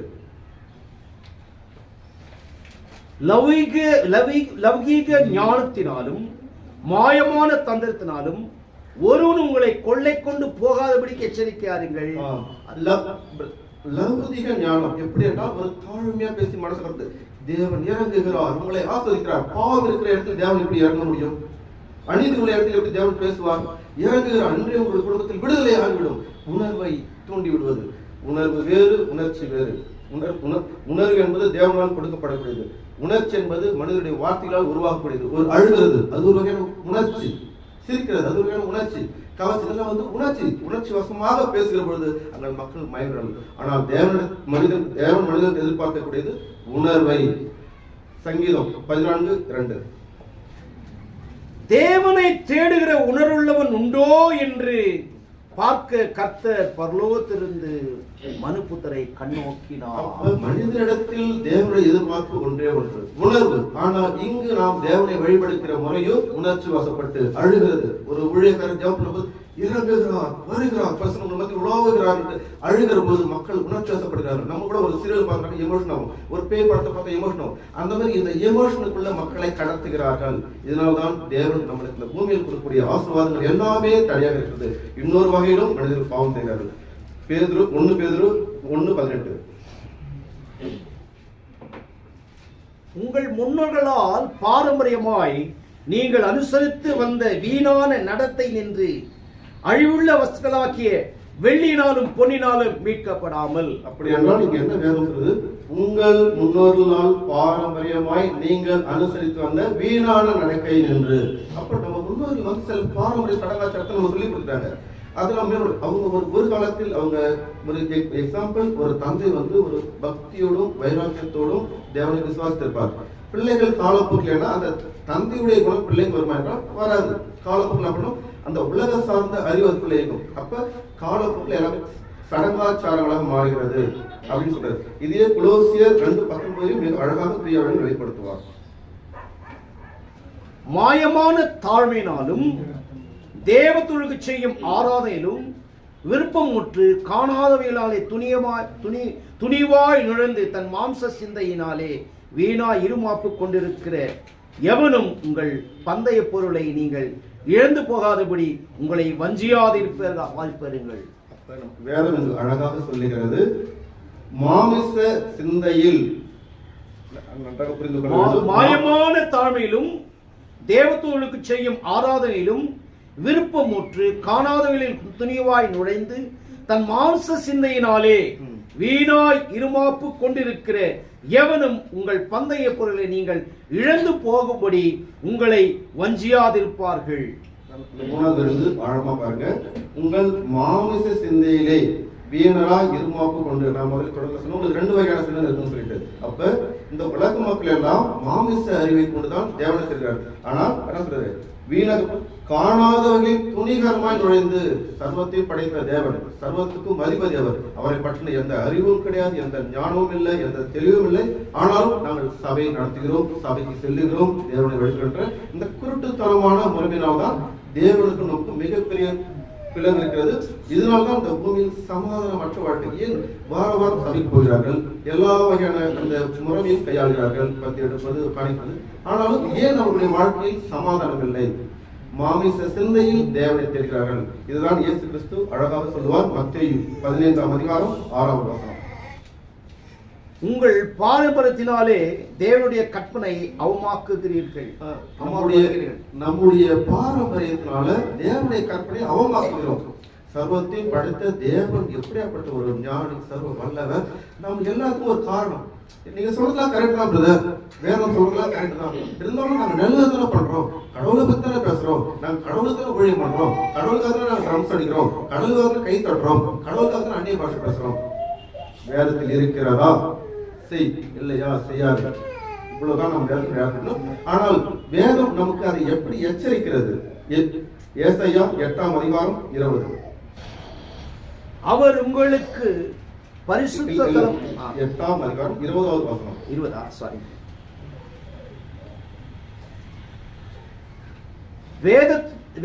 லௌகீக ஞானத்தினாலும் மாயமான தந்திரத்தினாலும் ஒருவன் உங்களை கொள்ளை கொண்டு போகாதபடிக்கு எச்சரிக்கையாருங்கள். லௌகிக ஞானம் எப்படி என்றால் ஒரு தாழ்மையா பேசி மனசு கருத்து தேவன் இறங்குகிறார், உங்களை ஆஸ்வதிக்கிறார். பாவம் இருக்கிற இடத்துல தேவன் எப்படி இறங்க முடியும்? அநீதியுள்ள இடத்துல எப்படி தேவன் பேசுவார்? இறங்குகிறார். இன்றைய உங்கள் குடும்பத்தில் விடுதலை ஆகிவிடும். உணர்வை தூண்டி விடுவது. உணர்வு வேறு, உணர்ச்சி வேறு. உணர்வு என்பது தேவனால் கொடுக்கப்படக்கூடியது. உணர்ச்சி என்பது மனிதனுடைய வார்த்தைகளால் உருவாக்கக்கூடியது. ஒரு அழுகிறது, அது ஒரு வகையான உணர்ச்சி. சிரிக்கிறது, அது ஒரு வகையான உணர்ச்சி. கவசம் வந்து உணர்ச்சி வசமாக பேசுகிற பொழுது அங்கே மக்கள் மயங்குறார்கள். ஆனால் தேவன் மனிதன் எதிர்பார்க்கக்கூடியது உணர்வை. சங்கீதம் 14:2. தேவனை தேடுகிற உணர்வுள்ளவன் உண்டோ என்று பார்க்க கர்த்தர் பரலோகத்திலிருந்து மனுபுத்திரை கண்ணோக்கினார். மனிதனிடத்தில் தேவனுடைய எதிர்பார்ப்பு ஒன்றே ஒன்று, உணர்வு. ஆனால் இங்கு நாம் தேவனை வழிபடுகிற முறையும் உணர்ச்சி வசப்பட்டு அழுகிறது. ஒரு ஊழியக்காரர் ஜெபம் பண்ணும்போது இறங்குகிறார், வருகிறார், பிரசனம் மத்தியில் உலாவுகிறார் என்று அழுகிற போது மக்கள் உணர்ச்சி வசப்படுகிறார்கள். நம்ம கூட ஒரு சீரியல் பார்க்கறாங்க, எமோஷன் ஆகும். ஒரு பேய் படத்தை பார்த்தா எமோஷன் ஆகும். அந்த மாதிரி இந்த எமோஷனுக்குள்ள மக்களை கடத்துகிறார்கள். இதனால்தான் தேவன் நம்மளுக்கு இந்த பூமியில் கொடுக்கக்கூடிய ஆசீர்வாதங்கள் எல்லாமே தடையாக இருக்கிறது. இன்னொரு வகையிலும் மனிதர்கள் பாவம் செய்கிறார்கள். 1 பேதுரு 1:18. உங்கள் முன்னோர்களால் பாரம்பரியமாய் நீங்கள் அனுசரித்து வந்த வீணான நடத்தை நின்று அழிவுள்ள வஸ்துக்களாக்கிய வெள்ளியினாலும் பொன்னினாலும் மீட்கப்படாமல். அப்படி என்றால் இங்க என்ன வேதம் சொல்றது? உங்கள் முன்னோர்களால் பாரம்பரியமாய் நீங்கள் அனுசரித்து வந்த வீணான நடக்கை நின்று. அப்ப நம்ம முன்னோர்கள் வந்து சில பாரம்பரிய சடங்காச்சாரத்தை நம்ம சொல்லி கொடுத்தாங்க. அது நம்ம அவங்க ஒரு காலத்தில் அவங்க ஒரு எக்ஸாம்பிள், ஒரு தந்தை வந்து ஒரு பக்தியோடும் வைராக்கியத்தோடும் தேவனை விசுவாசித்திருப்பார். பிள்ளைகள் காலப்போக்கில் அந்த தந்தையுடைய குணம் பிள்ளைக்கு வருமா என்றால் வராது. காலப்போக்கில் அப்படின்னா அந்த உலக சார்ந்த அறிவுக்குள்ள இருக்கும். அப்ப காலப்போக்கில் எல்லாமே சடங்காச்சாரங்களாக மாறுகிறது அப்படின்னு சொல்றாரு. இதே கொலோசியர் 2:19 மிக அழகாக பிரியாவின் வெளிப்படுத்துவார். மாயமான தாழ்மையினாலும் தேவத்துழுக்கு செய்யும் ஆராதனையிலும் விருப்பம் முற்று காணாதவைகளாலே துணிவாய் நுழைந்து தன் மாம்ச சிந்தையினாலே வீணாய் இருமாப்பு கொண்டிருக்கிற எவனும் உங்கள் பந்தய பொருளை நீங்கள் இழந்து போகாதபடி உங்களை வஞ்சியாதிருப்பீர்கள். வேதம் அழகாக சொல்லுகிறது, மாமிச சிந்தையில் மாயமான தாழ்மையிலும் தேவத்துவனுக்கு செய்யும் ஆராதனையிலும் விருப்பமுற்று காணாதவர்களில் துணிவாய் நுழைந்து தன் மாம்ச சிந்தையினாலே வீணாய் இருமாப்பு கொண்டிருக்கிற எவனும் உங்கள் பந்தய பொருளை நீங்கள் இழந்து போகும்படி உங்களை வஞ்சியாதிருப்பார்கள். 3 ஆழமா பாருங்க. உங்கள் மாமிச சிந்தையிலே வீணரா இருமாப்பு கொண்டு. நான் முதல்ல தொடர்ந்து சொன்ன உங்களுக்கு 2 வகையான சிந்தனை இருக்குன்னு சொல்லிட்டு. அப்ப இந்த உலக மக்கள் எல்லாம் மாமிச அறிவை கொண்டுதான் தேவனை தெரிகிறார். ஆனால் என்ன சொல்றாரு? வீணர் காணாதவர்களில் துணிகரமாய் நுழைந்து சர்வத்தையும் படைத்த தேவன், சர்வத்துக்கும் அதிபதி அவர். அவரை பற்றின எந்த அறிவும் கிடையாது, எந்த ஞானமும் இல்லை, எந்த தெளிவும் இல்லை. ஆனாலும் நாங்கள் சபையை நடத்துகிறோம், சபைக்கு செல்லுகிறோம், தேவனை வழிபடுகின்ற இந்த குருட்டுத்தனமான முறையினால்தான் தேவனுக்கு நமக்கு மிகப்பெரிய பிளவு இருக்கிறது. இதனால்தான் இந்த பூமியில் சமாதானமற்ற வாழ்க்கை. ஏன் வாரம் சபைக்கு போகிறார்கள், எல்லா வகையான அந்த முறைமையும் கையாளுகிறார்கள், பத்தி எடுப்பது, காணிப்பது. ஆனாலும் ஏன் அவருடைய வாழ்க்கையில் சமாதானம் இல்லை? மாமிச சிந்தையில் தேவனை தெரிகிறார்கள். இதுதான் இயேசு கிறிஸ்து அழகாக சொல்லுவார். மத்தேயு 15:6. உங்கள் பாரம்பரியத்தினாலே தேவனுடைய கற்பனை அவமாக்குகிறீர்கள். நம்முடைய பாரம்பரியத்தினால தேவனுடைய கற்பனை அவமாக்குகிறோம். சர்வத்தையும் படைத்த தேவன் எப்படியாப்பட்ட ஒரு ஞானி, சர்வ வல்லவர். நம்ம எல்லாத்துக்கும் ஒரு காரணம். நீங்க சொல்றதுலாம் கரெக்ட் தான் பிரதர், வேதம் சொல்றதுலாம் கரெக்ட் தான். இருந்தாலும் நாங்க நல்லதான பண்றோம், கடவுளை பத்தி தானே பேசுறோம், நாங்க கடவுளுக்கு தானே ஊழியம் பண்றோம், கடவுளுக்காக தான் நாங்க ட்ரம்ஸ் அடிக்கிறோம், கடவுளுக்காக கை தட்டுறோம், கடவுளுக்காக தான் அந்நிய பாஷை பேசுறோம். வேதத்தில் இருக்கிறதா? செய், இல்லையா செய்யாது. இவ்வளவுதான் நம்ம வேதத்தில் இருக்கணும். ஆனால் வேதம் நமக்கு அதை எப்படி எச்சரிக்கிறது? ஏசாயா 8:20. அவர் உங்களுக்கு பரிசுத்த 8:20.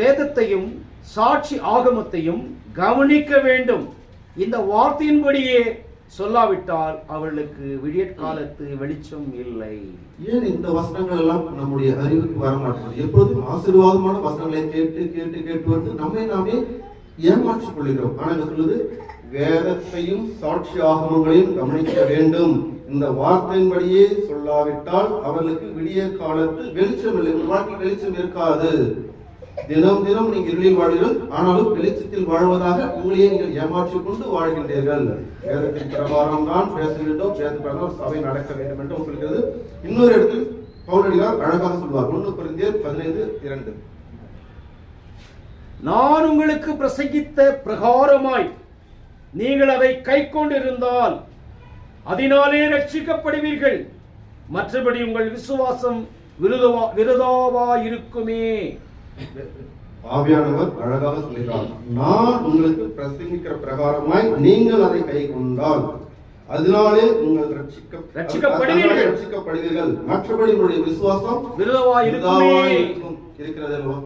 வேதத்தையும் சாட்சி ஆகமத்தையும் கவனிக்க வேண்டும். இந்த வார்த்தையின்படியே சொல்லாவிட்டால் அவர்களுக்கு விடியற்காலத்து வெளிச்சம் இல்லை. ஏன் இந்த வசனங்கள் எல்லாம் நம்முடைய அறிவுக்கு வர மாட்டேங்குது? எப்பொழுதும் ஆசீர்வாதமான வசனங்களை கேட்டு கேட்டு கேட்டு வந்து நம்மை நாமே ஏமாற்றிக் கொள்கிறோம். ஆனா என்ன சொல்லுது? வேதத்தையும் சாட்சி ஆகமங்களையும் கவனிக்க வேண்டும். இந்த வார்த்தையின்படியே சொல்லாவிட்டால் அவர்களுக்கு விடிய காலத்து வெளிச்சம் இல்லை. வாழ்க்கை வெளிச்சம் இருக்காது. தினம் தினம் நீங்க இருளில் வாழ்வீர்கள், ஆனாலும் வெளிச்சத்தில் வாழ்வதாக உங்களையே நீங்கள் ஏமாற்றிக் கொண்டு வாழ்கின்றீர்கள். வேதத்தின் பிரகாரம் தான் பேச வேண்டும், வேத பிரகாரம் சபை நடக்க வேண்டும் என்று சொல்கிறது. இன்னொரு இடத்தில் பவுலடியார் அழகாக சொல்வார். 1 கொரிந்தியர் 15:2, நான் உங்களுக்கு பிரசங்கித்த பிரகாரமாய் நீங்கள் அதை கை கொண்டிருந்தால் அதனாலே ரட்சிக்கப்படுவீர்கள், மற்றபடி உங்கள் விசுவாசம் விருதாவாயிருக்குமே. ஆவியானவர் அழகாக சொல்கிறார், நான் உங்களுக்கு பிரசங்கிக்கிற பிரகாரமாய் நீங்கள் அதை கை கொண்டால் அதனாலே உங்கள் ரட்சிக்கப்படுவீர்கள், மற்றபடி உங்களுடைய விசுவாசம் விருதாவாயிருக்கும். இருக்கிறது அல்லவா?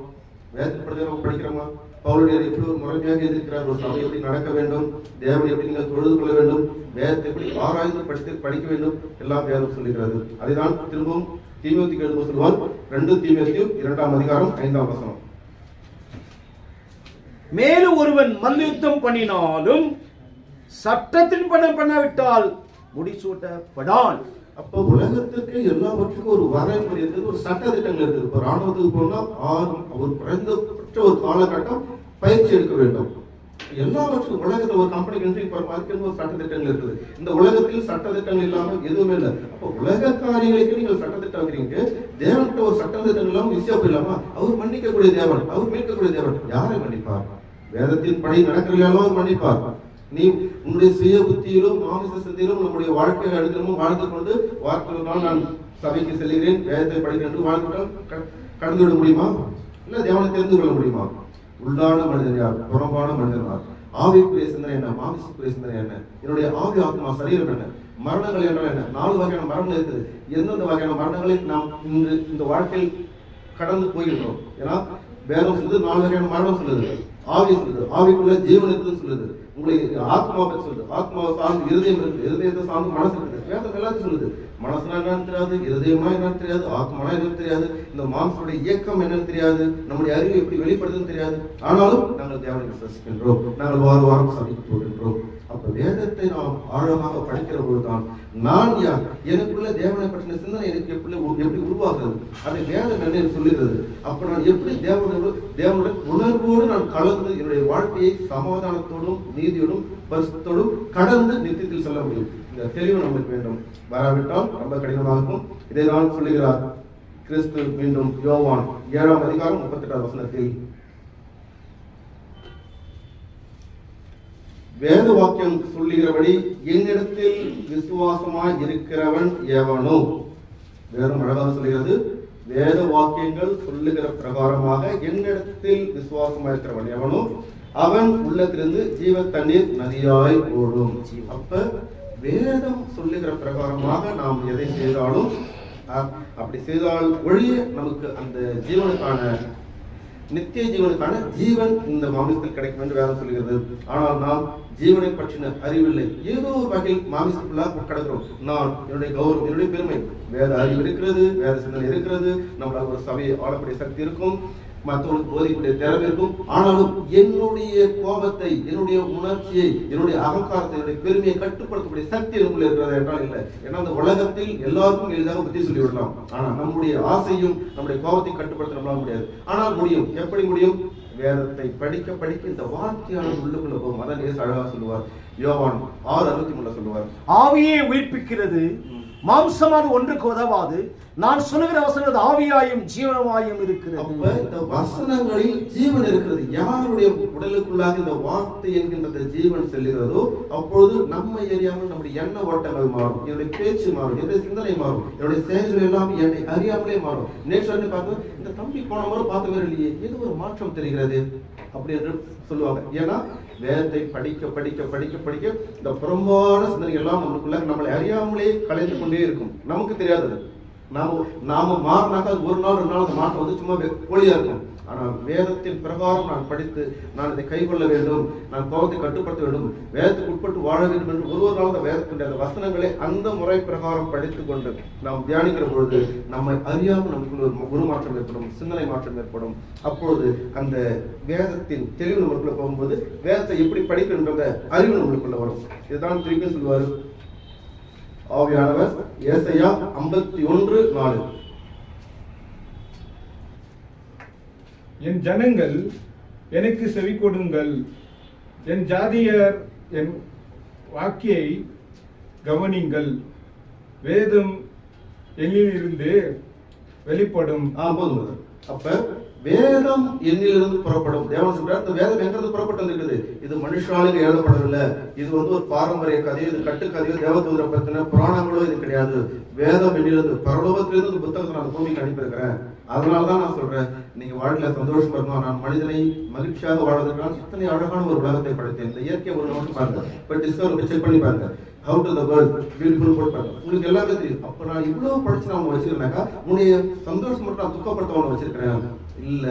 வேதப்படுகிறோம், படிக்கிறோமா? பவுலடியார் எப்படி ஒரு முறைமையாக இருக்கிறார், ஒரு சபை எப்படி நடக்க வேண்டும், தேவனை எப்படி நீங்கள் தொழுது கொள்ள வேண்டும், வேதத்தை எப்படி ஆராய்ந்து படிக்க வேண்டும், எல்லாம் வேதம் சொல்லுகிறது. அதைதான் திரும்பவும் தீமோத்தேயுக்கு எழுதும்போது சொல்லுவார். 2 தீமோத்தேயு 2:5 மேலும் ஒருவன் மல்யுத்தம் பண்ணினாலும் சட்டத்தின் பணம் பண்ணாவிட்டால் முடிசூட்டப்படான். அப்ப உலகத்திற்கு எல்லாவற்றுக்கும் ஒரு வரைமுறை இருக்குது, ஒரு சட்ட திட்டங்கள் இருக்குது. இப்போ ராணுவத்துக்கு போனா ஒரு குறைந்தபட்ச ஒரு காலகட்டம் பயிற்சி எடுக்க வேண்டும். எல்லாவற்றுக்கும் உலகத்துல ஒரு கம்பெனிக்கு என்ட்ரி ஒரு சட்ட திட்டங்கள் இருக்குது. இந்த உலகத்தில் சட்ட திட்டங்கள் இல்லாமல் எதுவுமே இல்லை. அப்ப உலக காரியங்களுக்கு நீங்கள் சட்ட திட்டம் வைக்கிறீங்க, தேவன்கிட்ட ஒரு சட்ட திட்டம் இல்லாம ஈஸியா போயிடலாமா? அவர் மன்னிக்கக்கூடிய தேவன், அவர் மீட்கக்கூடிய தேவன். யாரை மன்னிப்பார்? வேதத்தின் படி நடக்கிறீங்களோ அவர் மன்னிப்பார். நீ உன்னுடைய சுய புத்தியிலும் மாமிச சிந்தையிலும் நம்முடைய வாழ்க்கை அனுதினமும் வாழ்ந்து கொண்டு வார்த்தைகளால் நான் சபைக்கு செல்கிறேன், வேதத்தை படிக்கிறேன் என்று வாழ்ந்துவிட்டால் கடந்து விட முடியுமா? இல்ல தேவனை தெரிந்து கொள்ள முடியுமா? உள்ளான மனிதன் யார், புறம்பான மனிதன் யார், ஆவிக்குரிய சிந்தனை என்ன, மாமிசக்குரிய சிந்தனை என்ன, என்னுடைய ஆவி ஆத்மா சரீரம் என்ன, மரணங்கள் என்றால் என்ன? 4 வகையான மரணங்கள் இருக்குது. எந்தெந்த வகையான மரணங்களை நாம் இந்த வாழ்க்கையில் கடந்து போயிருக்கிறோம்? ஏன்னா வேதம் சொல்லுது 4 வகையான மரணம் சொல்லுது. ஆவி சொல்லுது, ஆவிக்குள்ள ஜீவன் இருக்குன்னு சொல்லுது. உங்களை ஆத்மாவை சொல்லுது, ஆத்மாவை சார்ந்து இருதயம் இருக்குது, இருதயத்தை சார்ந்து மனசு இருக்குது. வேதம் எல்லாத்தையும் சொல்லுது. மனசுனா என்னன்னு தெரியாது, இருதயமா என்னன்னு தெரியாது, ஆத்மானா என்னன்னு தெரியாது, இந்த மாம்சனுடைய இயக்கம் என்னன்னு தெரியாது, நம்முடைய அறிவு எப்படி வெளிப்படுதுன்னு தெரியாது. ஆனாலும் நாங்கள் தேவனை விசுவாசிக்கின்றோம், நாங்கள் வாரம் சபைக்கு போகின்றோம். அப்ப வேதத்தை நாம் ஆழமாக படிக்கிற பொழுதுதான் நான் யார், எனக்குள்ள தேவனை பற்றின சிந்தனை எனக்கு எப்படி உருவாகிறது, அதை வேதம் என்ன சொல்லுகிறது. அப்ப நான் எப்படி தேவனுடைய உணர்வோடு நான் கலந்து என்னுடைய வாழ்க்கையை சமாதானத்தோடும் நீதியோடும் பரிசுத்தோடும் கடந்து நித்தியத்தில் செல்ல முடியும். இந்த தெளிவு நமக்கு வேண்டும். வராவிட்டால் ரொம்ப கடினமாகும். இதை தான் சொல்லுகிறார் கிறிஸ்து மீண்டும் யோவான் 7:38 வேத வாக்கியம் சொல்லுகிறபடி என்னிடத்தில் விசுவாசமாய் இருக்கிறவன் எவனோ, வேதம் அழகாக சொல்லுகிறது, வேத வாக்கியங்கள் சொல்லுகிற பிரகாரமாக என்னிடத்தில் விசுவாசமாய் இருக்கிறவன் எவனோ அவன் உள்ளத்திலிருந்து ஜீவ தண்ணீர் நதியாய் ஓடும். அப்ப வேதம் சொல்லுகிற பிரகாரமாக நாம் எதை செய்தாலும் அப்படி செய்தால் ஒழிய நமக்கு அந்த ஜீவனுக்கான நித்திய ஜீவனுக்கான ஜீவன் இந்த மாமிசத்தில் கிடைக்கும் என்று வேதம் சொல்கிறது. ஆனால் நாம் ஜீவனை பற்றின அறிவில்லை. ஏதோ ஒரு வகையில் மாமிசத்துக்குள்ளாக கிடக்கிறோம். நான் என்னுடைய கௌரவம், என்னுடைய பெருமை, வேத அறிவு இருக்கிறது, வேத சிந்தனை இருக்கிறது, நம்மளால் ஒரு சபையை ஆளக்கூடிய சக்தி இருக்கும், மற்றவர்களுக்கு போதிக்கூடிய திறமை இருக்கும். ஆனாலும் என்னுடைய கோபத்தை, என்னுடைய உணர்ச்சியை, என்னுடைய அகங்காரத்தை, என்னுடைய பெருமையை கட்டுப்படுத்தக்கூடிய சக்தி எனக்குள்ள இருக்கிறது என்றால் இல்லை. ஏன்னா அந்த உலகத்தில் எல்லாருக்கும் எளிதாக புத்தி சொல்லிவிடலாம். ஆனால் நம்முடைய ஆசையும் நம்முடைய கோபத்தை கட்டுப்படுத்த நம்மளால முடியாது. ஆனால் முடியும். எப்படி முடியும்? வேதத்தை படிக்க படிக்க இந்த வார்த்தையானது உள்ளுக்குள்ள போகும். அதான் இயேசு அழகாக சொல்லுவார். யோவான் 6:63 சொல்லுவார், ஆவியை உயிர்ப்பிக்கிறது, மாம்சமான ஒன்றுக்கு உதவாது. நான் சொல்லுகிற வசனங்கள் ஆவியாயும் ஜீவனமாயும் இருக்கிறது. அப்ப இந்த வசனங்களில் ஜீவன் இருக்கிறது. யாருடைய உடலுக்குள்ளாக இந்த வார்த்தை என்கின்ற ஜீவன் செல்லுகிறதோ அப்பொழுது நம்ம அறியாமல் நம்முடைய எண்ண ஓட்டங்கள் மாறும், என்னுடைய பேச்சு மாறும், என்னுடைய சிந்தனை மாறும், என்னுடைய செயல்கள் எல்லாம் என்னை அறியாமலே மாறும். நேற்று பார்த்து இந்த தம்பி போன முறை பார்த்த மாதிரி இல்லையே, ஏதோ ஒரு மாற்றம் தெரிகிறது அப்படி என்று சொல்லுவாங்க. ஏன்னா வேதத்தை படிக்க படிக்க படிக்க படிக்க இந்த புறம்பான சிந்தனைகள் எல்லாம் நம்மளுக்குள்ள நம்மளை அறியாமலே கலைந்து கொண்டே இருக்கும். நமக்கு தெரியாதது. நாம மாறினாக்கா 1 நாள் 2 நாள் அந்த மாற்றம் வந்து சும்மா போலியா இருக்கும். ஆனால் வேதத்தின் பிரகாரம் நான் படித்து நான் இதை கைக்கொள்ள வேண்டும், நான் கோபத்தை கட்டுப்படுத்த வேண்டும், வேதத்துக்கு உட்பட்டு வாழ வேண்டும் என்று ஒரு நாள் அந்த வேதத்தினுடைய அந்த வசனங்களை அந்த முறை பிரகாரம் படித்துக் கொண்டு நாம் தியானிக்கிற பொழுது நம்மை அறியாமல் நமக்குள்ள ஒரு குருமாற்றம் ஏற்படும், சிந்தனை மாற்றம் ஏற்படும். அப்பொழுது அந்த வேதத்தின் தெளிவு நமக்குள்ள போகும்போது வேதத்தை எப்படி படிக்கின்ற அறிவு நம்மளுக்குள்ள வரும். இதுதான் திருப்பி சொல்லுவார் ஆவியானவர். ஏசாயா 51:4. என் ஜனங்கள் எனக்கு செவி கொடுங்கள், என் ஜாதியர் என் வாக்கியை கவனிங்கள், வேதம் என்னிலிருந்து வெளிப்படும். போதும். அப்ப வேதம் என்னிலிருந்து புறப்படும். தேவன் சொல்றார், இந்த வேதம் எங்கிருந்து புறப்பட்டு வந்திருக்குது? இது மனுஷாலுக்கு எழுதப்படவில்லை. இது ஒரு பாரம்பரிய கதையோ, இது கட்டுக்கதையோ, தேவதூதரை பத்தின புராணங்களோ இது கிடையாது. வேதம் என்னிலிருந்து பரலோகத்திலிருந்து புத்தகத்தை நான் பூமிக்கு அனுப்பியிருக்கிறேன். அதனாலதான் நான் சொல்றேன், நீங்க வாழ்க்கையில சந்தோஷமா இருக்கணும். நான் மனிதனை மகிழ்ச்சியாக வாழ்வதற்கான இத்தனை அழகான ஒரு உலகத்தை படைத்தேன். இந்த இயற்கை ஒரு நோட்டு பாருங்க, இப்ப டிஸ்கவர் செக் பண்ணி பாருங்க. How to the world beautiful போட்டு பாருங்க, உங்களுக்கு எல்லாமே தெரியும். அப்ப நான் இவ்வளவு படிச்சு நான் வச்சிருக்கேனாக்கா உன்னுடைய சந்தோஷம் மட்டும் நான் துக்கப்படுத்தவன வச்சிருக்கிறேன் இல்ல.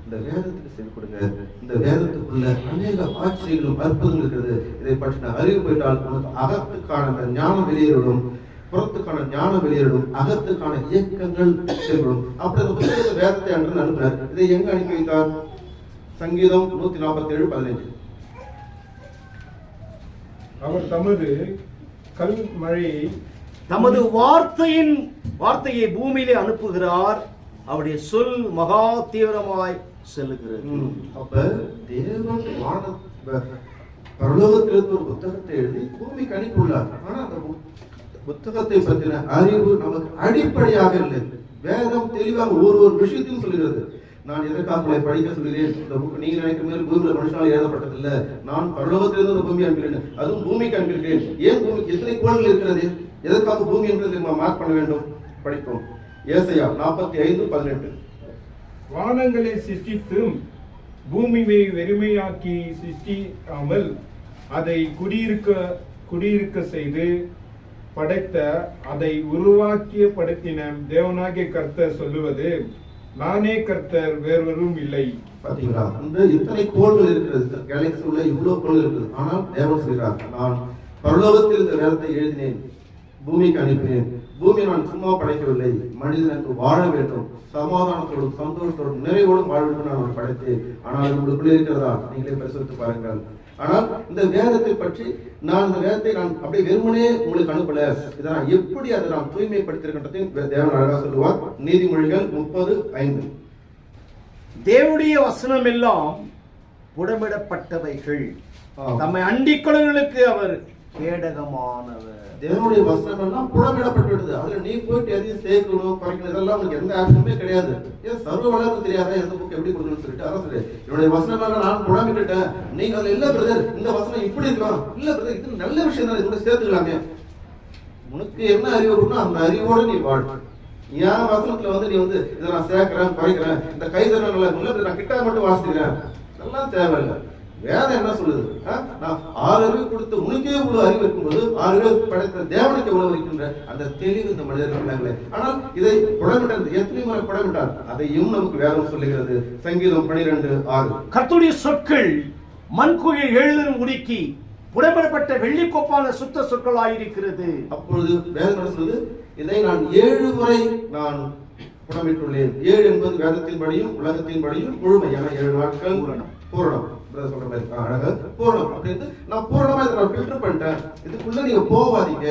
இந்த வேதத்துக்கு செவி கொடுங்க. இந்த வேதத்துக்குள்ள அநேக ஆச்சரியங்களும் அற்புதங்கள் இருக்கிறது. இதை பற்றின அறிவு போயிட்டால் உனக்கு அகத்துக்கான ஞானம் வெளியேறும், புறத்துக்கான ஞானம் வெளியேறும், அகத்துக்கான இயக்கங்கள் செயல்படும். அப்படி அந்த புத்தகத்தை வேதத்தை அன்று அனுப்பினார். இதை எங்க அனுப்பி வைத்தார்? சங்கீதம் 147:15. அவர் தமது கல்மழையை தமது வார்த்தையை பூமியிலே அனுப்புகிறார். அவருடைய சொல் மகா தீவிரமாய் செல்லுகிறது. அப்ப தேவன் பரலோகத்திலிருந்து ஒரு புத்தகத்தை எழுதி பூமிக்கு அனுப்பியுள்ளார். ஆனா அந்த புத்தகத்தை பற்றின அறிவு நமக்கு அடிப்படையாக இல்லை. வேதம் தெளிவாக ஒரு விஷயத்தையும் சொல்லுகிறது. நான் எதற்காக உங்களை படிக்க சொல்கிறேன்? இந்த புக் நீங்க நினைக்கிற மாதிரி பூமியில மனுஷனால எழுதப்பட்டதில்லை. நான் பரலோகத்திலிருந்து ஒரு பூமி அனுப்பினேன், அதுவும் பூமிக்கு அனுப்பியிருக்கிறேன். ஏன் பூமிக்கு எத்தனை கோள்கள் இருக்கிறது? எதற்காக பூமி என்பதை மார்க் பண்ண வேண்டும்? படிப்போம். ஏசாயா 45:18. வானங்களை சிருஷ்டித்தும் பூமியை வெறுமையாக்கி சிருஷ்டிக்காமல் அதை குடியிருக்க செய்து படைத்த, அதை உருவாக்கிய படைத்தின தேவனாகிய கர்த்தர் சொல்லுவது, நானே கர்த்தர், வேறொரும் இல்லை. பாத்தீங்களா? இந்த இத்தனை கோள்கள் இருக்கிறது, கேலக்சி உள்ள இவ்வளவு கோள்கள் இருக்குது. ஆனால் தேவன் சொல்கிறார், நான் பரலோகத்தில் இந்த வேதத்தை எழுதினேன், பூமிக்கு அனுப்பினேன். பூமியை நான் சும்மா படைக்கவில்லை, மனிதனுக்கு வாழ வேண்டும், சமாதானத்தோடும் சந்தோஷத்தோடும் நிறைவோடும் வாழ வேண்டும் நான் படைத்தேன். ஆனால் உங்களுக்குள்ளே இருக்கிறதா? நீங்களே பரிசோதித்து பாருங்கள். ஆனால் இந்த வேதத்தை பற்றி நான் இந்த வேதத்தை நான் அப்படியே வெறுமனே உங்களுக்கு அனுப்பல. இதை நான் எப்படி அதை நான் தூய்மைப்படுத்திருக்கின்றதையும் தேவன் அழகா சொல்லுவார். நீதிமொழிகள் 30:5. தேவனுடைய வசனம் எல்லாம் புடமிடப்பட்டவைகள், தம்மை அண்டிக்கொள்ளுங்களுக்கு அவர் கேடகமானவர். தேவனுடைய வசனம் எல்லாம் புடமிடப்பட்டு, அதுல நீ போயிட்டு எதையும் சேர்க்கணும் குறைக்கணும் இதெல்லாம் உங்களுக்கு எந்த ஆப்ஷனுமே கிடையாது. ஏன் சர்வ வளர்ந்து தெரியாத எந்த புக் எப்படி கொடுக்கணும்னு சொல்லிட்டு அதான் சொல்லு, என்னுடைய வசனம் எல்லாம் நான் புடமிட்டேன். நீங்க அதுல இல்ல பிரதர், இந்த வசனம் இப்படி இருக்கலாம், இல்ல பிரதர் இது நல்ல விஷயம் தான், இதோட சேர்த்துக்கலாமே. உனக்கு என்ன அறிவு இருக்குன்னா அந்த அறிவோட நீ வாழ். என் வசனத்துல நீ இதை நான் சேர்க்கிறேன் குறைக்கிறேன், இந்த கைதறி நல்லா நான் கிட்டா மட்டும் வாசிக்கிறேன், அதெல்லாம் தேவையில்லை. வேதம் என்ன சொல்லுது? நான் 6 அறிவு கொடுத்து உனக்கே இவ்வளவு அறிவு இருக்கும்போது 6 அறிவு படைத்த தேவனுக்கு எவ்வளவு இருக்கின்ற அந்த தெளிவு இந்த மனிதர்கள். ஆனால் இதை புடமிட்டார், எத்தனை முறை புடமிட்டார் அதையும் நமக்கு வேதம் சொல்லுகிறது. சங்கீதம் 12:6. கர்த்தருடைய சொற்கள் மண்குழியை எழுதும் உடுக்கி புடமிடப்பட்ட வெள்ளிக்கோப்பான சுத்த சொற்களாயிருக்கிறது. அப்பொழுது வேதம் சொல்லுது, இதை நான் 7 முறை நான் புடமிட்டுள்ளேன். 7 என்பது வேதத்தின்படியும் உலகத்தின்படியும் முழுமை. ஏன்னா 7 நாட்கள் பூரணம் சொல்ற மாதிரி அழகா பூரணம் அப்படின்னு நான் பூரணமா இதை நான் ஃபில்டர் பண்ணிட்டேன். இதுக்குள்ள நீங்க போவாதீங்க.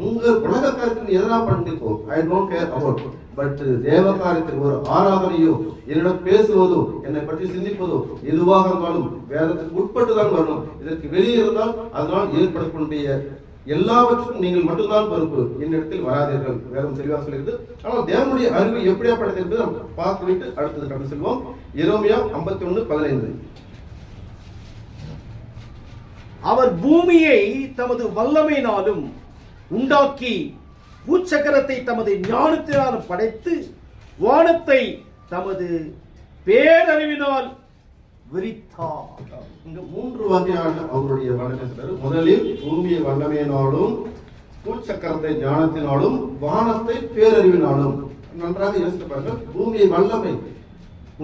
உங்க உலக காரியத்தில் எதனா பண்ணிக்கோ, I don't care about. But தேவ காரியத்தில் ஒரு ஆராதனையோ என்னிடம் பேசுவதோ என்னை பற்றி சிந்திப்பதோ எதுவாக இருந்தாலும் வேதத்துக்கு உட்பட்டு தான் வரணும். இதற்கு வெளியே இருந்தால் அதனால் ஏற்படக்கூடிய எல்லாவற்றுக்கும் நீங்கள் மட்டும்தான் பொறுப்பு, என்னிடத்தில் வராதீர்கள். வேதம் தெளிவாக சொல்கிறது. ஆனால் தேவனுடைய அறிவு எப்படியாப்பட்டது என்பதை நாம் பார்த்துவிட்டு அடுத்தது கடந்து செல்வோம். எரேமியா 51:15. அவர் பூமியை தமது வல்லமையினாலும் உண்டாக்கி பூச்சக்கரத்தை தமது ஞானத்தினாலும் படைத்து வானத்தை தமது பேரறிவினால் விரித்தார். இங்க 3 வகையான அவருடைய வல்லமை சொல்றாரு. முதலில் பூமியை வல்லமையினாலும் பூச்சக்கரத்தை ஞானத்தினாலும் வானத்தை பேரறிவினாலும். நன்றாக யோசித்து பாருங்கள். பூமியை வல்லமை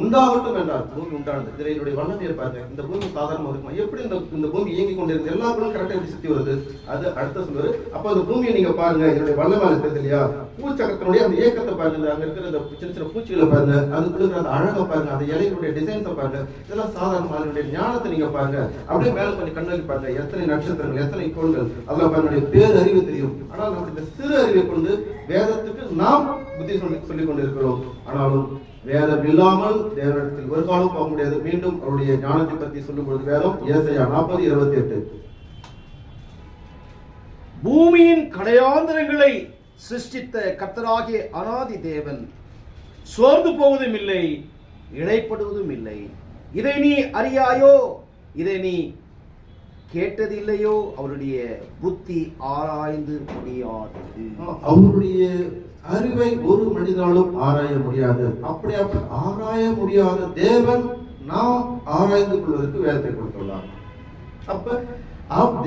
உண்டாகட்டும் என்றார். பூமி உண்டானது. இதில் என்னுடைய வல்லமையை பாருங்க. இந்த பூமி சாதாரணமாக இருக்குமா? எப்படி இந்த பூமி இயங்கி கொண்டிருக்கு? எல்லா பொருளும் கரெக்டாக எப்படி சுற்றி வருது? அது அடுத்த சொல்லுவாரு. அப்போ அந்த பூமியை நீங்க பாருங்க, என்னுடைய வல்லமை இருக்கிறது இல்லையா? பூச்சக்கரத்தினுடைய அந்த இயக்கத்தை பாருங்க, அங்க இருக்கிற அந்த சின்ன சின்ன பூச்சிகளை பாருங்க, அதுக்குள்ள அந்த அழகை பாருங்க, அந்த இலைகளுடைய டிசைன்ஸை பாருங்க. இதெல்லாம் சாதாரண அதனுடைய ஞானத்தை நீங்க பாருங்க. அப்படியே மேல கொஞ்சம் கண்ணாடி பாருங்க, எத்தனை நட்சத்திரங்கள், எத்தனை கோள்கள், அதுல பாருங்க பேரறிவு தெரியும். ஆனால் நம்முடைய இந்த சிறு அறிவை கொண்டு வேதத்துக்கு நாம் புத்தி சொல்லிக் கொண்டிருக்கிறோம். ஆனாலும் வேதம் இல்லாமல் தேவனிடத்தில் ஒரு காலம் போக முடியாது. மீண்டும் அவருடைய ஞானத்தை பற்றி சொல்லும் பொழுது வேதம் ஏசாயா 40:28 பூமியின் கடையாந்தரங்களை சிருஷ்டித்த கர்த்தராகிய அநாதி தேவன் சோர்ந்து போவதும் இல்லை, இழைப்படுவதும் இல்லை. இதை நீ அறியாயோ? இதை நீ கேட்டதில்லையோ? அவருடைய புத்தி ஆராய்ந்து முடியாதது. அவருடைய அறிவை ஒரு மனிதனாலும் ஆராய முடியாது. அப்படியாப்பட்ட ஆராய முடியாத தேவன் நாம் ஆராய்ந்து கொள்வதற்கு வேதத்தை கொடுத்துள்ளார். அப்ப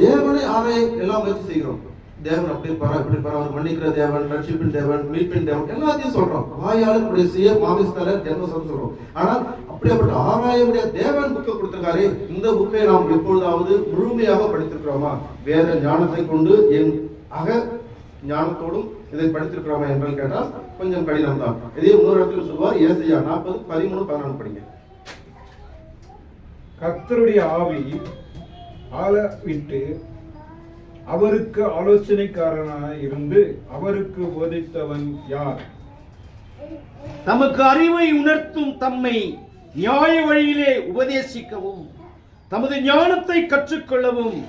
தேவனை ஆராய எல்லாம் முயற்சி செய்கிறோம். தேவன் அப்படி இப்படி அவர் மன்னிக்கிற தேவன், ரட்சிப்பின் தேவன், மீட்பின் தேவன் எல்லாத்தையும் சொல்றோம். வாயாளர் செய்ய மாமிஸ்தல ஜென்மசம் சொல்றோம். ஆனால் அப்படியாப்பட்ட ஆராய முடியாத தேவன் புக்கை கொடுத்திருக்காரு. இந்த புக்கை நாம் எப்பொழுதாவது முழுமையாக படித்திருக்கிறோமா? வேத ஞானத்தை கொண்டு என் அக ஞானத்தோடும் இதை படித்திருக்கிறோமா என்று கேட்டால் கொஞ்சம் கடினம் தான். இதே இன்னொரு இடத்துல சொல்வார். ஏசாயா 40:13-14 படிங்க. கர்த்தருடைய ஆவி ஆள விட்டு அவருக்கு ஆலோசனைக்காரனாக இருந்து அவருக்கு போதித்தவன் யார்? தமக்கு அறிவை உணர்த்தும், தம்மை நியாய வழியிலே உபதேசிக்கவும், தமது ஞானத்தை கற்றுக்கொள்ளவும்,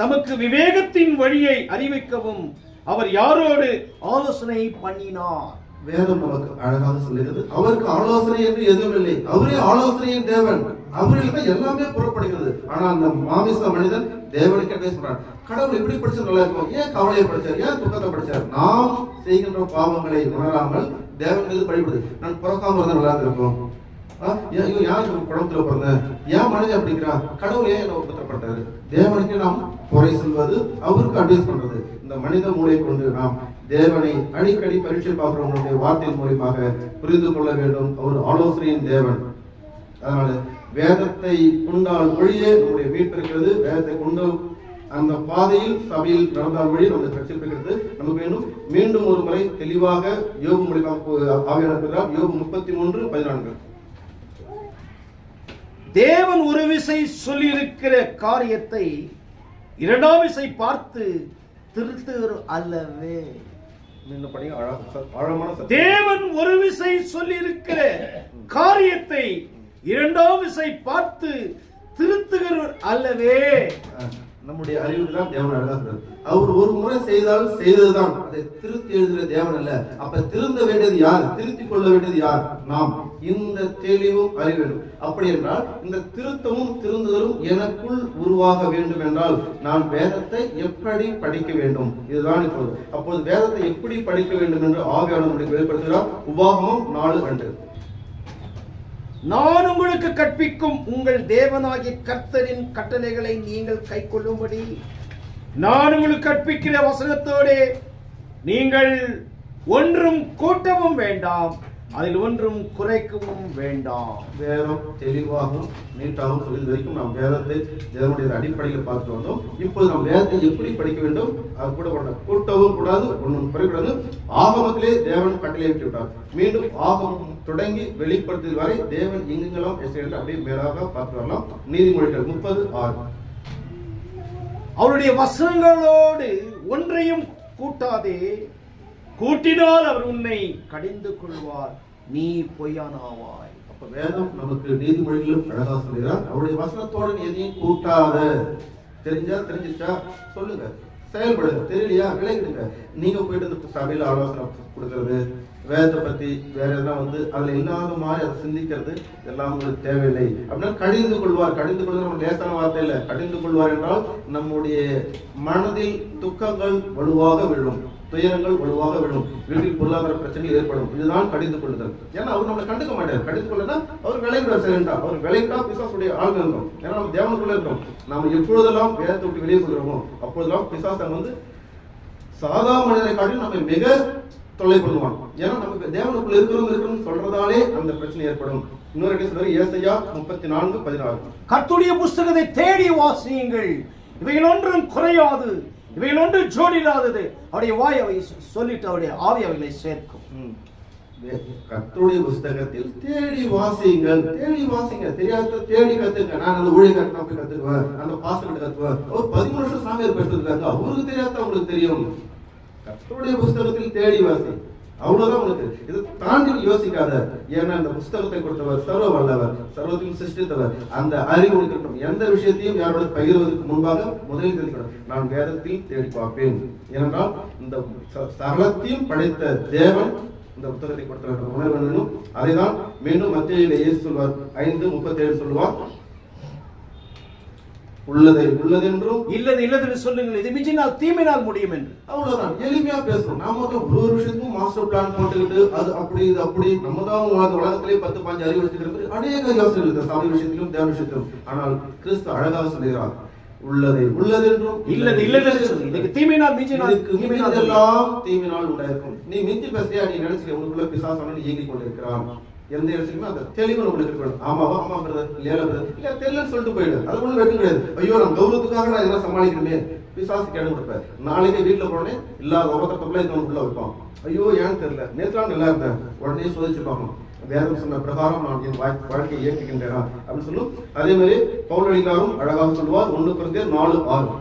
தமக்கு விவேகத்தின் வழியை அறிவிக்கவும் அவர் யாரோடு ஆலோசனை பண்ணினார்? வேதம் நமக்கு அழகாக சொல்லுகிறது. அவருக்கு ஆலோசனை என்று எதுவும் இல்லை. அவரே ஆலோசனையின் தேவன். அவரில் தான் எல்லாமே புறப்படுகிறது. ஆனா அந்த மாமிச மனிதன் தேவனுக்கு என்ன சொல்றான்? கடவுள் எப்படி படிச்சா நல்லா இருக்கும்? ஏன் கவலையை படிச்சார்? ஏன் துக்கத்தை படிச்சார்? நாம் செய்கின்ற பாவங்களை உணராமல் தேவன் மீது படிப்படுது. நான் பிறக்காம இருந்தா நல்லா இருக்கும். ஏன் குடும்பத்துல பிறந்தேன்? ஏன் மனிதன் அப்படிங்கிறா? கடவுள் ஏன் என்ன குற்றப்பட்டாரு? தேவனுக்கு நாம் குறை சொல்வது, அவருக்கு அட்வைஸ் பண்றது. இந்த மனித மூளை கொண்டு நாம் தேவனை அடிக்கடி பரீட்சை பார்க்கிறவங்களுடைய வார்த்தையின் மூலமாக புரிந்து கொள்ள வேண்டும். அவர் ஆலோசனையின் தேவன். அதனால வேதத்தை கொண்டால் வழியே நம்முடைய மீட்பு இருக்கிறது. வேதத்தை கொண்டு அந்த பாதையில் சபையில் நடந்தால் வழி நமக்கு ரட்சிப்பிருக்கிறது. நமக்கு வேண்டும். மீண்டும் ஒரு முறை தெளிவாக யோபு மூலமாக ஆவியானவர் யோபு 33:14 தேவன் ஒரு விசை சொல்லியிருக்கிற காரியத்தை இரண்டாம் விசை பார்த்து திருத்துகிற அல்லவே. தேவன் ஒரு விசை சொல்லியிருக்கிற காரியத்தை இரண்டாம் விசை பார்த்து திருத்துகிற அல்லவே. நம்முடைய அறிவுக்கு தான் தேவன் அழகாக அவர் ஒரு முறை செய்தால் செய்ததுதான். அதை திருத்தி எழுதுகிற தேவன் அல்ல. அப்ப திருந்த வேண்டியது யார்? திருத்திக் கொள்ள வேண்டியது யார்? நாம். இந்த தெளிவும் அறிய வேண்டும். அப்படி என்றால் இந்த திருத்தமும் திருந்துதலும் எனக்குள் உருவாக வேண்டும் என்றால் நான் வேதத்தை எப்படி படிக்க வேண்டும்? இதுதான் இப்போது. அப்போது வேதத்தை எப்படி படிக்க வேண்டும் என்று ஆவியானவர் வெளிப்படுத்துகிறார். உபாகமம் 4:2 நான் உங்களுக்கு கற்பிக்கும் உங்கள் தேவனாகிய கர்த்தரின் கட்டளைகளை நீங்கள் கைக்கொள்ளும்படி நான் உங்களுக்கு கற்பிக்கிற வசனத்தோடு நீங்கள் ஒன்றும் கூட்டவும் வேண்டாம், அதில் ஒன்றும் குறைக்கவும் வேண்டாம். வேதம் தெளிவாகவும் நீட்டாகவும் சொல்லி வரைக்கும் நாம் வேதத்தை தேவனுடைய அடிப்படையில் பார்த்து வந்தோம். இப்போது நாம் வேதத்தை எப்படி படிக்க வேண்டும்? அது கூட கூட்டவும் கூடாது, ஒன்றும் குறைக்கூடாது. ஆகமத்திலே தேவன் கட்டளையிட்டு விட்டார். மீண்டும் ஆகமம் தொடங்கி வெளிப்படுத்தல் வரை தேவன் எங்கெங்கெல்லாம் அப்படியே மேலாக பார்த்து வரலாம். நீதிமொழிகள் 30:6 அவருடைய வசனங்களோடு ஒன்றையும் கூட்டாதே, கூட்டினால் அவர் உன்னை கடிந்து கொள்வார், நீ பொய்யானாவாய். அப்ப வேதம் நமக்கு நீதிமொழிகளும் அழகா சொல்கிறார். அவருடைய வசனத்தோடு எதையும் கூட்டாத. தெரிஞ்சா தெரிஞ்சிச்சா சொல்லுங்க, செயல்படுங்க. தெரியலையா விளைவிடுங்க. நீங்க போயிட்டு சபையில ஆலோசனை கொடுக்கறது, வேதத்தை பத்தி வேற எதனா அதுல இல்லாத மாதிரி அதை சிந்திக்கிறது எல்லாம் உங்களுக்கு தேவையில்லை. அப்படின்னா கடிந்து கொள்வார். கடிந்து கொள்வது நம்ம லேசான வார்த்தை இல்லை. கடிந்து கொள்வார் என்றால் நம்முடைய மனதில் துக்கங்கள் வலுவாக விழும், துயரங்கள் வலுவாக விழும், வீட்டில் பொருளாதார பிரச்சனைகள் ஏற்படும். இதுதான் கடிந்து கொள்ளுதல். ஏன்னா அவர் நம்மளை கண்டுக்க மாட்டார். கடிந்து கொள்ளனா அவர் விளைவிடார். சரிண்டா அவர் விளைவிட்டா பிசாசுடைய ஆள் இருக்கும். ஏன்னா நம்ம தேவனுக்குள்ள இருக்கோம். நாம எப்பொழுதெல்லாம் வேதத்தை விட்டு வெளியே போகிறோமோ அப்பொழுதெல்லாம் பிசாசன் சாதா மனிதனை காட்டிலும் நம்ம மிக தொல்லை பண்ணுவான். ஏன்னா நமக்கு தேவனுக்குள்ள இருக்கிறோம் சொல்றதாலே அந்த பிரச்சனை ஏற்படும். இன்னொரு இடத்துல சொல்றாரு, ஏசாயா 34:16, கர்த்தருடைய புஸ்தகத்தை தேடி வாசியுங்கள், இவைகள் ஒன்றும் குறையாது, இவைகள் ஒன்றும் ஜோடியில்லாதது. அவருடைய வாய் அவை சொல்லிட்டு அவருடைய ஆவி அவைகளை சேர்க்கும். கர்த்தருடைய புஸ்தகத்தில் தேடி வாசியுங்கள். தேடி வாசிங்க, தெரியாத தேடி கத்துக்க. நான் அந்த ஊழியக்காரனா போய் கத்துக்குவேன், அந்த பாஸ்டர் கத்துக்குவேன். ஒரு 13 வருஷம் சாமியார் பேசுறதுக்காக அவருக்கு தெரியாத உங்களுக்கு தெரியும். கர்த்தருடைய புஸ்தகத்தில் தேடி வாசி, அவ்வளவுதான் உங்களுக்கு. இதை தாண்டி யோசிக்காத. ஏன்னா இந்த புஸ்தகத்தை கொடுத்தவர் சர்வ வல்லவர், சர்வத்தையும் சிருஷ்டித்தவர். அந்த அறிவு இருக்கட்டும். எந்த விஷயத்தையும் யாரோட பகிர்வதற்கு முன்பாக முதலில் தெரிவிக்கணும், நான் வேதத்தில் தேடி பார்ப்பேன். ஏனென்றால் இந்த சகலத்தையும் படைத்த தேவன் இந்த புத்தகத்தை கொடுத்த உணர்வு வேணும். அதைதான் மீண்டும் மத்தியில இயேசு சொல்வார், 5:37 சொல்லுவார், உள்ளதை உள்ளதென்றும் இல்லது இல்லது சொல்லுங்கள், இது மிஞ்சினால் தீமையினால் முடியும் என்று. அவ்வளவுதான், எளிமையா பேசணும். நாம ஒரு விஷயத்துக்கும் மாஸ்டர் பிளான் போட்டுக்கிட்டு அது அப்படி இது அப்படி நம்ம தான் உலகத்திலே 10-15 அறிவு வச்சுக்கிறது அநேக யோசனை இருக்கு சாமி விஷயத்திலும் தேவ விஷயத்திலும். ஆனால் கிறிஸ்து அழகாக சொல்கிறார், உள்ளதை உள்ளதென்றும் இல்லது இல்லது சொல்லு, இதுக்கு தீமையினால் மிஞ்சினால் எல்லாம் தீமையினால் உண்டாயிருக்கும். நீ மிஞ்சி பேசியா, நீ நினைச்சுக்க உனக்குள்ள பிசாசான இயங்கிக் கொண்டிருக்கிறான். எந்த இடத்துக்குமே அந்த தெளிவு உங்களுக்கு இருக்கணும். ஆமாவா, ஆமா பிரதர், இல்லையா பிரதர், இல்ல தெரியலன்னு சொல்லிட்டு போயிடு. அது ஒண்ணு வெற்றி கிடையாது. ஐயோ நான் கௌரவத்துக்காக நான் இதெல்லாம் சமாளிக்கணுமே, பிசாசு கேடு கொடுப்பேன். நாளைக்கு வீட்டுல போனே இல்லாத ஒவ்வொருத்தப்பல இந்த உள்ள வைப்பான். ஐயோ ஏன்னு தெரியல, நேற்று நல்லா இருந்தேன், உடனே சோதிச்சு பார்க்கணும். வேதம் சொன்ன பிரகாரம் நான் என் வாழ்க்கையை இயக்குகின்றேன் அப்படின்னு சொல்லும். அதே மாதிரி பவுலடிகாரும் அழகாக சொல்லுவார், 1 கொரிந்தியர் 4:6,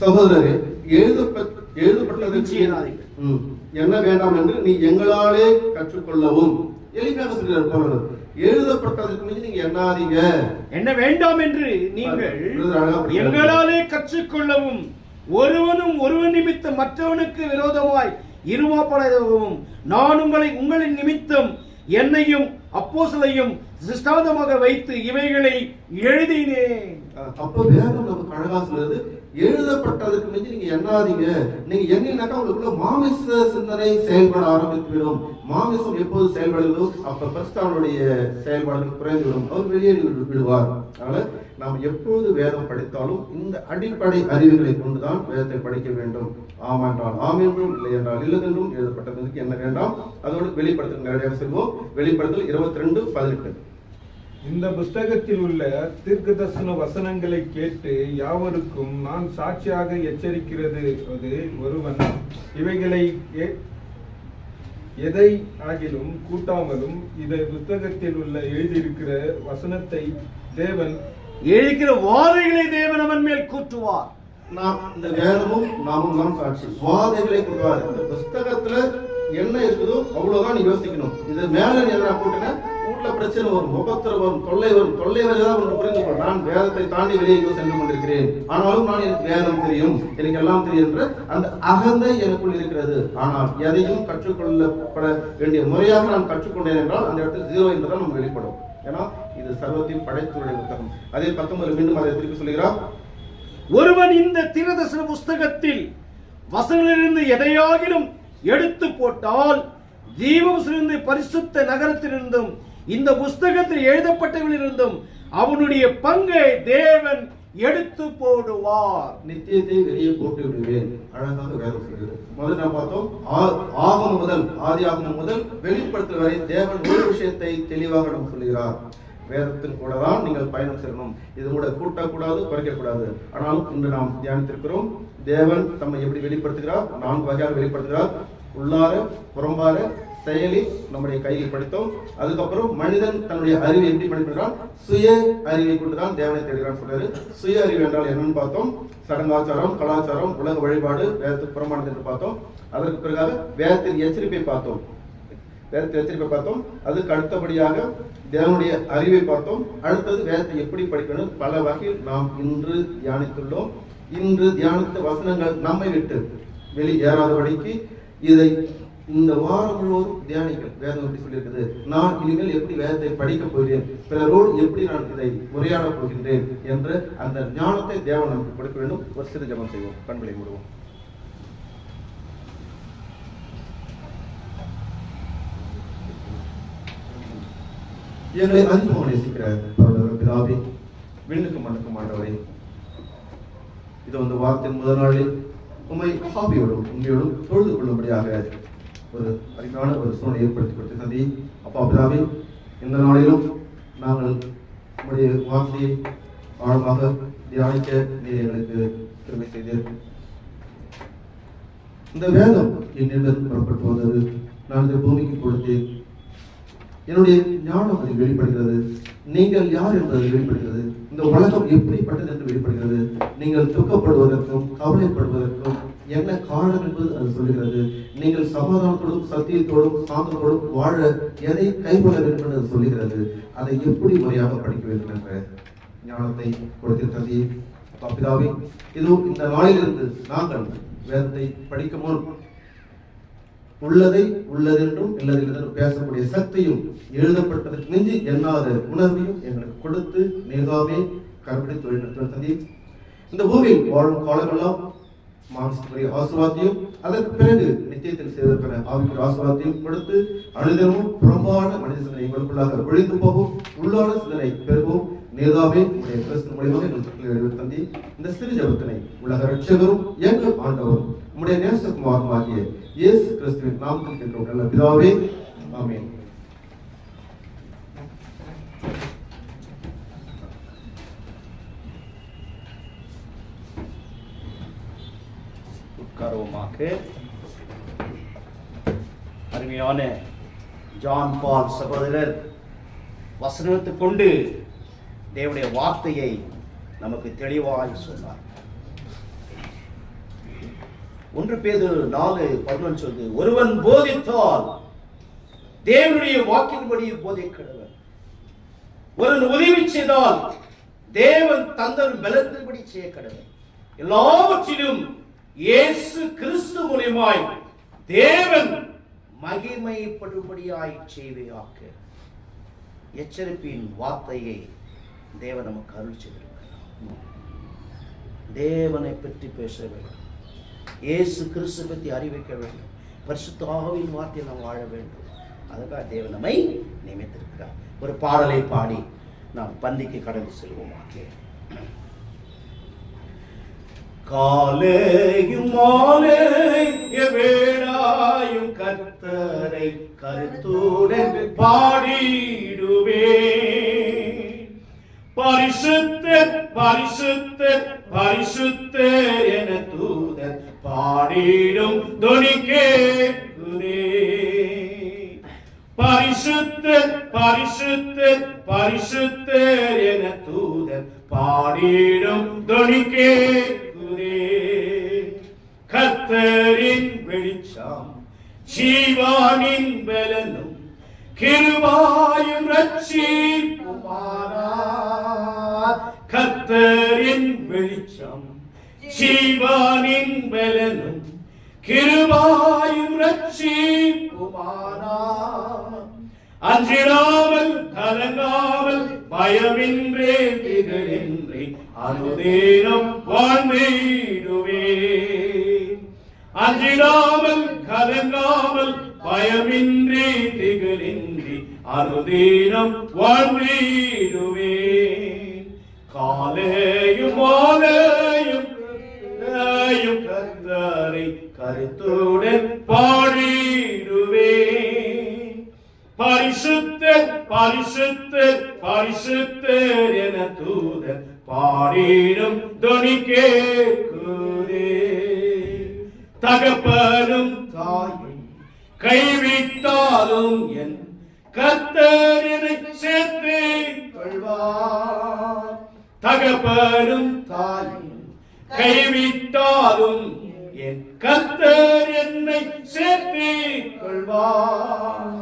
சகோதரரே எழுதப்பட்டது என்ன வேண்டாம் என்று நீ எங்களாலே கற்றுக்கொள்ளவும். எளிமையாக சொல்கிறார் பவுலர், எழுதப்பட்டதற்கு மீது நீங்க எண்ணாதீங்க, என்ன வேண்டாம் என்று நீங்கள் எங்களாலே கற்றுக்கொள்ளவும், ஒருவனும் ஒருவன் நிமித்தம் மற்றவனுக்கு விரோதமாய் இருமாப்படையவும், நான் உங்களின் நிமித்தம் என்னையும் அப்போஸ்தலரையும் சிஷ்டாந்தமாக வைத்து இவைகளை எழுதினேன். அப்போ வேதம் நமக்கு அழகா சொல்லுது, எழுதப்பட்டதுக்கு மீது நீங்க எண்ணாதீங்க. நீங்க எண்ணினாக்கா உங்களுக்குள்ள மாமிச சிந்தனை செயல்பட ஆரம்பித்துவிடும். மாமிசம் எப்போது செயல்படுதோ அப்ப கிறிஸ்தவனுடைய செயல்பாடுகள் குறைந்துவிடும், அவர் வெளியேறி விடுவார். அதனால நாம் எப்போது வேதம் படித்தாலும் இந்த அடிப்படை அறிவுகளை கொண்டுதான் வேதத்தை படிக்க வேண்டும். ஆம் என்றால் ஆம் என்றும், இல்லை என்றால் இல்லதென்றும் எழுதப்பட்டதுக்கு என்ன வேண்டாம். அதோடு வெளிப்படுத்தல் நேரடியாக செல்வோம். வெளிப்படுத்தல் 22:18. இந்த புஸ்தகத்தில் உள்ள தீர்க்கதரிசன வசனங்களை கேட்டு யாவருக்கும் நான் சாட்சியாக எச்சரிக்கிறது அது ஒருவன் இவைகளை எதை ஆகிலும் கூட்டாமலும் இதை புத்தகத்தில் உள்ள எழுதியிருக்கிற வசனத்தை தேவன் எழுதியிருக்கிற வாதைகளை தேவன் அவன் மேல் கூட்டுவார். நாம் இந்த வேதமும் நாமும் தான் சாட்சி. வாதைகளை கூட்டுவார். இந்த புஸ்தகத்துல என்ன இருக்குதோ அவ்வளவுதான் நீ யோசிக்கணும். இது மேல நீ எதனா போட்டுனா வீட்டுல பிரச்சனை வரும், முகத்துல வரும், தொல்லை வரும். தொல்லை வரதான் ஒன்று புரிந்து கொள், நான் வேதத்தை தாண்டி வெளியே சென்று கொண்டிருக்கிறேன், ஆனாலும் நான் எனக்கு வேதம் தெரியும், எனக்கு எல்லாம் தெரியும் என்ற அந்த அகந்தை எனக்குள் இருக்கிறது. ஆனால் எதையும் கற்றுக்கொள்ளப்பட வேண்டிய முறையாக நான் கற்றுக்கொண்டேன் என்றால் அந்த இடத்துல 0 என்பதால் நம்ம வெளிப்படும். ஏன்னா இது சர்வத்தையும் படைத்துடைய புத்தகம். அதே 19 மீண்டும் அதை திருப்பி சொல்லுகிறார், ஒருவன் இந்த தீர்க்கதரிசன புஸ்தகத்தில் வசனங்களிலிருந்து எதையாகிலும் எடுத்து போட்டால் ஜீவசிலிருந்து பரிசுத்த நகரத்திலிருந்தும் இந்த புஸ்தகத்தில் எழுதப்பட்டவர்களிலிருந்தும் அவனுடைய பங்கை தேவன் எடுத்து போடுவார். நித்தியத்தை வெளியே போட்டு விடுவேன். அழகாக வேதம் சொல்கிறது. முதல் நாம் பார்த்தோம், ஆதி ஆகமம் முதல் வெளிப்படுத்தல் வரை தேவன் ஒரு விஷயத்தை தெளிவாக நம்ம சொல்கிறார். வேதத்தின் கூட தான் நீங்கள் பயணம் செய்யணும். இது கூட கூட்டக்கூடாது, குறைக்கக்கூடாது. ஆனாலும் இன்று நாம் தியானித்திருக்கிறோம், தேவன் தம்மை எப்படி வெளிப்படுத்துகிறார், 4 வகையாக வெளிப்படுத்துகிறார். உள்ளார, புறம்பார, செயலி நம்முடைய கையில் படித்தோம். அதுக்கப்புறம் மனிதன் தன்னுடைய அறிவை எப்படி படிக்கிறான், சுய அறிவை கொண்டுதான் தேவனை தேடுகிறான் சொல்றாரு. சுய அறிவு என்றால் என்னன்னு பார்த்தோம். சடங்காச்சாரம், கலாச்சாரம், உலக வழிபாடு, வேதத்துக்கு புறமானது என்று பார்த்தோம். அதற்கு பிறகாக வேதத்தின் எச்சரிப்பை பார்த்தோம். அதுக்கு அடுத்தபடியாக தேவனுடைய அறிவை பார்த்தோம். அடுத்தது வேதத்தை எப்படி படிக்கணும் பல வகையில் நாம் இன்று தியானித்துள்ளோம். இன்று தியானித்த வசனங்கள் நம்மை விட்டு வெளியேறாதபடிக்கு இதை இந்த வாரம் முழுவதும் தியானிகள். வேதம் எப்படி சொல்லியிருக்குது, நான் இனிமேல் எப்படி வேதத்தை படிக்கப் போகிறேன், பிறரோடு எப்படி நான் இதை உரையாடப் போகின்றேன் என்ற அந்த ஞானத்தை தேவன் நமக்கு கொடுக்க வேண்டும். ஒரு சிறு ஜெபம் செய்வோம், கண்களை மூடுவோம். எங்களை அதிகமாக நேசிக்கிற பிதாவே, விண்ணுக்கும் மண்ணுக்கும் ஆண்டவரே, இது வாரத்தின் முதல் நாளில் உண்மை ஆவியோடும் உண்மையோடும் தொழுது கொள்ளும்படியாக ஒரு அருமையான ஒரு சூழ்நிலை ஏற்படுத்தி கொடுத்த தந்தை அப்பா பிதாவே, இந்த நாளிலும் நாங்கள் உங்களுடைய வார்த்தையை ஆழமாக தியானிக்க நீர் எங்களுக்கு திரும்பி செய்தீர்கள். இந்த வேதம் என்னிடம் புறப்பட்டு வந்தது. நான் இந்த பூமிக்கு கொடுத்தேன். என்னுடைய ஞானம் அதில் வெளிப்படுகிறது. நீங்கள் யார் என்பது வெளிப்படுகிறது. இந்த உலகம் எப்படிப்பட்டது என்று வெளிப்படுகிறது. நீங்கள் துக்கப்படுவதற்கும் கவலைப்படுவதற்கும் என்ன காரணம் என்பது அது சொல்லுகிறது. நீங்கள் சமாதானத்தோடும் சத்தியத்தோடும் சாந்தத்தோடும் வாழ எதை கைகொள்ள வேண்டும் என்று அது சொல்லுகிறது. அதை எப்படி முறையாக படிக்க வேண்டும் என்ற ஞானத்தை கொடுத்திருக்கிறது. பிதாவே, இதோ இந்த நாளிலிருந்து நாங்கள் வேதத்தை படிக்கும் முன் உள்ளதை உள்ளதென்றும் இல்லதென்றும் பேசக்கூடிய சக்தியும் எழுதப்பட்டதற்கு மிஞ்சி எண்ணாத உணர்வையும் எங்களுக்கு கொடுத்து நேதாவே கருப்பிடித்து வழிநடத்துவது தந்தி. இந்த பூமியில் வாழும் காலமெல்லாம் மானசிகரிய ஆசீர்வாதத்தையும் அதற்கு பிறகு நித்தியத்தில் செய்வதற்கான ஆவிக்குரிய ஆசீர்வாதத்தையும் கொடுத்து அனுதினமும் புறம்பான மனித சிந்தனை எங்களுக்குள்ளாக ஒழிந்து போகும், உள்ளான சிந்தனை பெறுவோம். நேதாவே உடைய கிறிஸ்து மூலியமாக எங்களுக்கு தந்தி. இந்த சிறு ஜபத்தினை உலக ரட்சகரும் எங்கள் ஆண்டவரும் உம்முடைய நேசகுமாரும் ஆகிய இயேசு கிறிஸ்துவின் நாமத்தில் கேட்கிறோம் நல்ல பிதாவே, ஆமென். உட்காருவோமாக. அருமையான ஜான் பால் சகோதரர் வசனத்தை கொண்டு தேவனுடைய வார்த்தையை நமக்கு தெளிவாய் சொன்னார். 1 பேதுரு 4:11 சொல்லுது, ஒருவன் போதித்தால் தேவனுடைய வாக்கின்படி போதிக்கிறவன், ஒருவன் உதவி செய்தால் தேவன் தந்தரும் பலத்தின்படி செய்ய கடவன். எல்லாவற்றிலும் இயேசு கிறிஸ்து மூலமாய் தேவன் மகிமைப்படும்படியாய் செய்வையாக்க. எச்சரிப்பின் வார்த்தையை தேவன் நமக்கு அருள் செய்திருக்கிறார். தேவனை பற்றி பேச வேண்டும், இயேசு கிறிஸ்து பற்றி அறிவிக்க வேண்டும், பரிசுத்த ஆவியின் வார்த்தையை நாம் வாழ வேண்டும். அதுக்காக தேவன் நம்மை நியமித்திருக்கிறார். ஒரு பாடலை பாடி நாம் பந்திக்கு கடந்து செல்வோமாக. காலையும் மாலையும் வேளாயும் கர்த்தரை கருத்துடன் பாடிடுவே. பரிசுத்தர் பரிசுத்தர் பரிசுத்தர் என தூதர் பாடிடும் தொனி கேட்குதே. பரிசுத்தர் பரிசுத்தர் பரிசுத்தர் என தூதர் பாடிடும் தொனி கேட்குதே. கர்த்தரின் வெளிச்சம் ஜீவானின் பலனும் கிருபாயும் ரட்சிப்புமானார். கர்த்தரின் வெளிச்சம் ஜீவானின் பலனும் கிருபாயும் ரட்சிப்புமானார். அஞ்சிடாமல் கலங்காமல் பயமின்றே திகழின்றி அனுதினம் வாழ்ந்திடுவே. அஞ்சிடாமல் கலங்காமல் பயமின்றி திகழின்றி அனுதினம் வாழ்ந்திடுவே. காலையும் மாலையும் கர்த்தரை கருத்துடன் பாடிடுவே. பரிசுத்தர் பரிசுத்தர் பரிசுத்தர் என தூதர் பாடிடும் தொனி கேட்குதே. தகப்பனும் தாயும் கைவிட்டாலும் என் கர்த்தர் என்னை சேர்த்துக் கொள்வார். தகப்பனும் தாயும் கைவிட்டாலும் என் கர்த்தர் என்னை சேர்த்துக் கொள்வார்.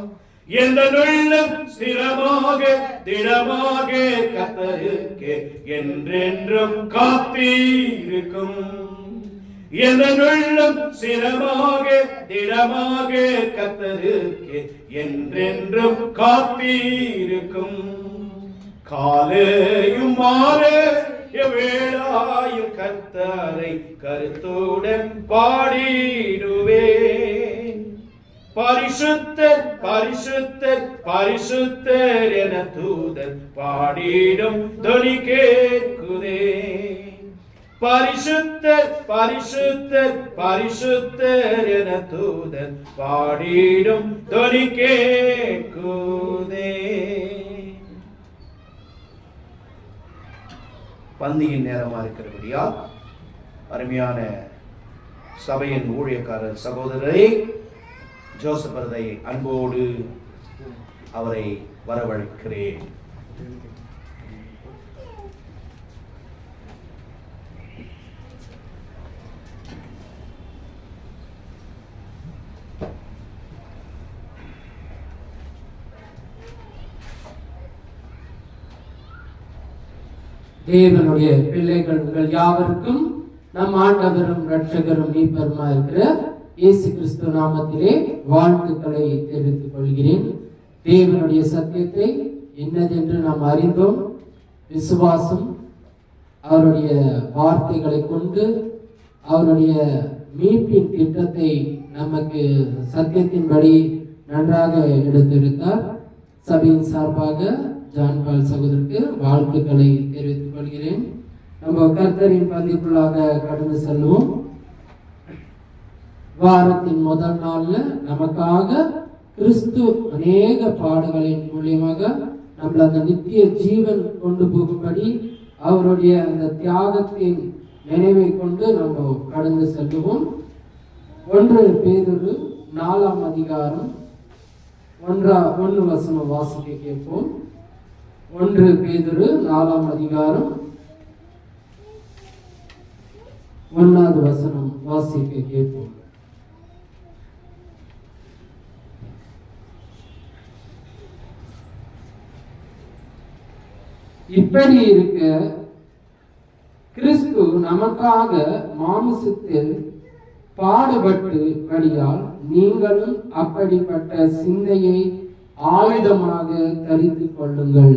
எந்த உள்ளம் ஸ்திரமாக திடமாக கர்த்தருக்கு என்றென்றும் காத்திருக்கும். எந்த உள்ளம் ஸ்திரமாக திடமாக கர்த்தருக்கு என்றென்றும் காத்திருக்கும். காலையும் மாலையும் வேளாயும் கர்த்தரை கருத்துடன் பாடிடுவேன். பரிசுத்தர் பரிசுத்தர் பரிசுத்தர் என தூதர் பாடிடும் தொனி கேட்குதே. பரிசுத்தர் பரிசுத்தர் பரிசுத்தர் என தூதர் பாடிடும் தொனி கேட்குதே. பந்தியின் நேரமா இருக்கிறபடியா அருமையான சபையின் ஊழியக்காரர் சகோதரரை ஜோசப் பிரதை அன்போடு அவரை வரவழைக்கிறேன். தேவனுடைய பிள்ளைகள் உங்கள் யாவருக்கும் நம் ஆண்டவரும் இரட்சகரும் மீட்பருமா இருக்கிற இயேசு கிறிஸ்து நாமத்திலே வாழ்த்துக்களை தெரிவித்துக் கொள்கிறேன். தேவனுடைய சத்தியத்தை என்னதென்று நாம் அறிந்தோம். விசுவாசம் அவருடைய வார்த்தைகளை கொண்டு அவருடைய மீட்பின் திட்டத்தை நமக்கு சத்தியத்தின்படி நன்றாக எடுத்திருந்தார். சபையின் சார்பாக ஜான் பால் சகோதரருக்கு வாழ்த்துக்களை தெரிவித்துக் கொள்கிறேன். நம்ம கர்த்தரின் பந்திக்குள்ளாக கடந்து செல்வோம். வாரத்தின் முதல் நாள்ல நமக்காக கிறிஸ்து அநேக பாடுகளின் மூலியமாக நம்மள அந்த நித்திய ஜீவன் கொண்டு போகும்படி அவருடைய அந்த தியாகத்தின் நினைவை கொண்டு நம்ம கடந்து செல்லுவோம். 1 பேதுரு 4ஆம் அதிகாரம் 1 வசனம் வாசிக்க கேட்போம். 1 பேதுரு 4ஆம் அதிகாரம் 1வது வசனம் வாசிக்க கேட்போம். இப்படி இருக்க கிறிஸ்து நமக்காக மாமிசத்தில் பாடுபட்டபடியால் நீங்களும் அப்படிப்பட்ட சிந்தையை ஆயுதமாக தரித்துக் கொள்ளுங்கள்.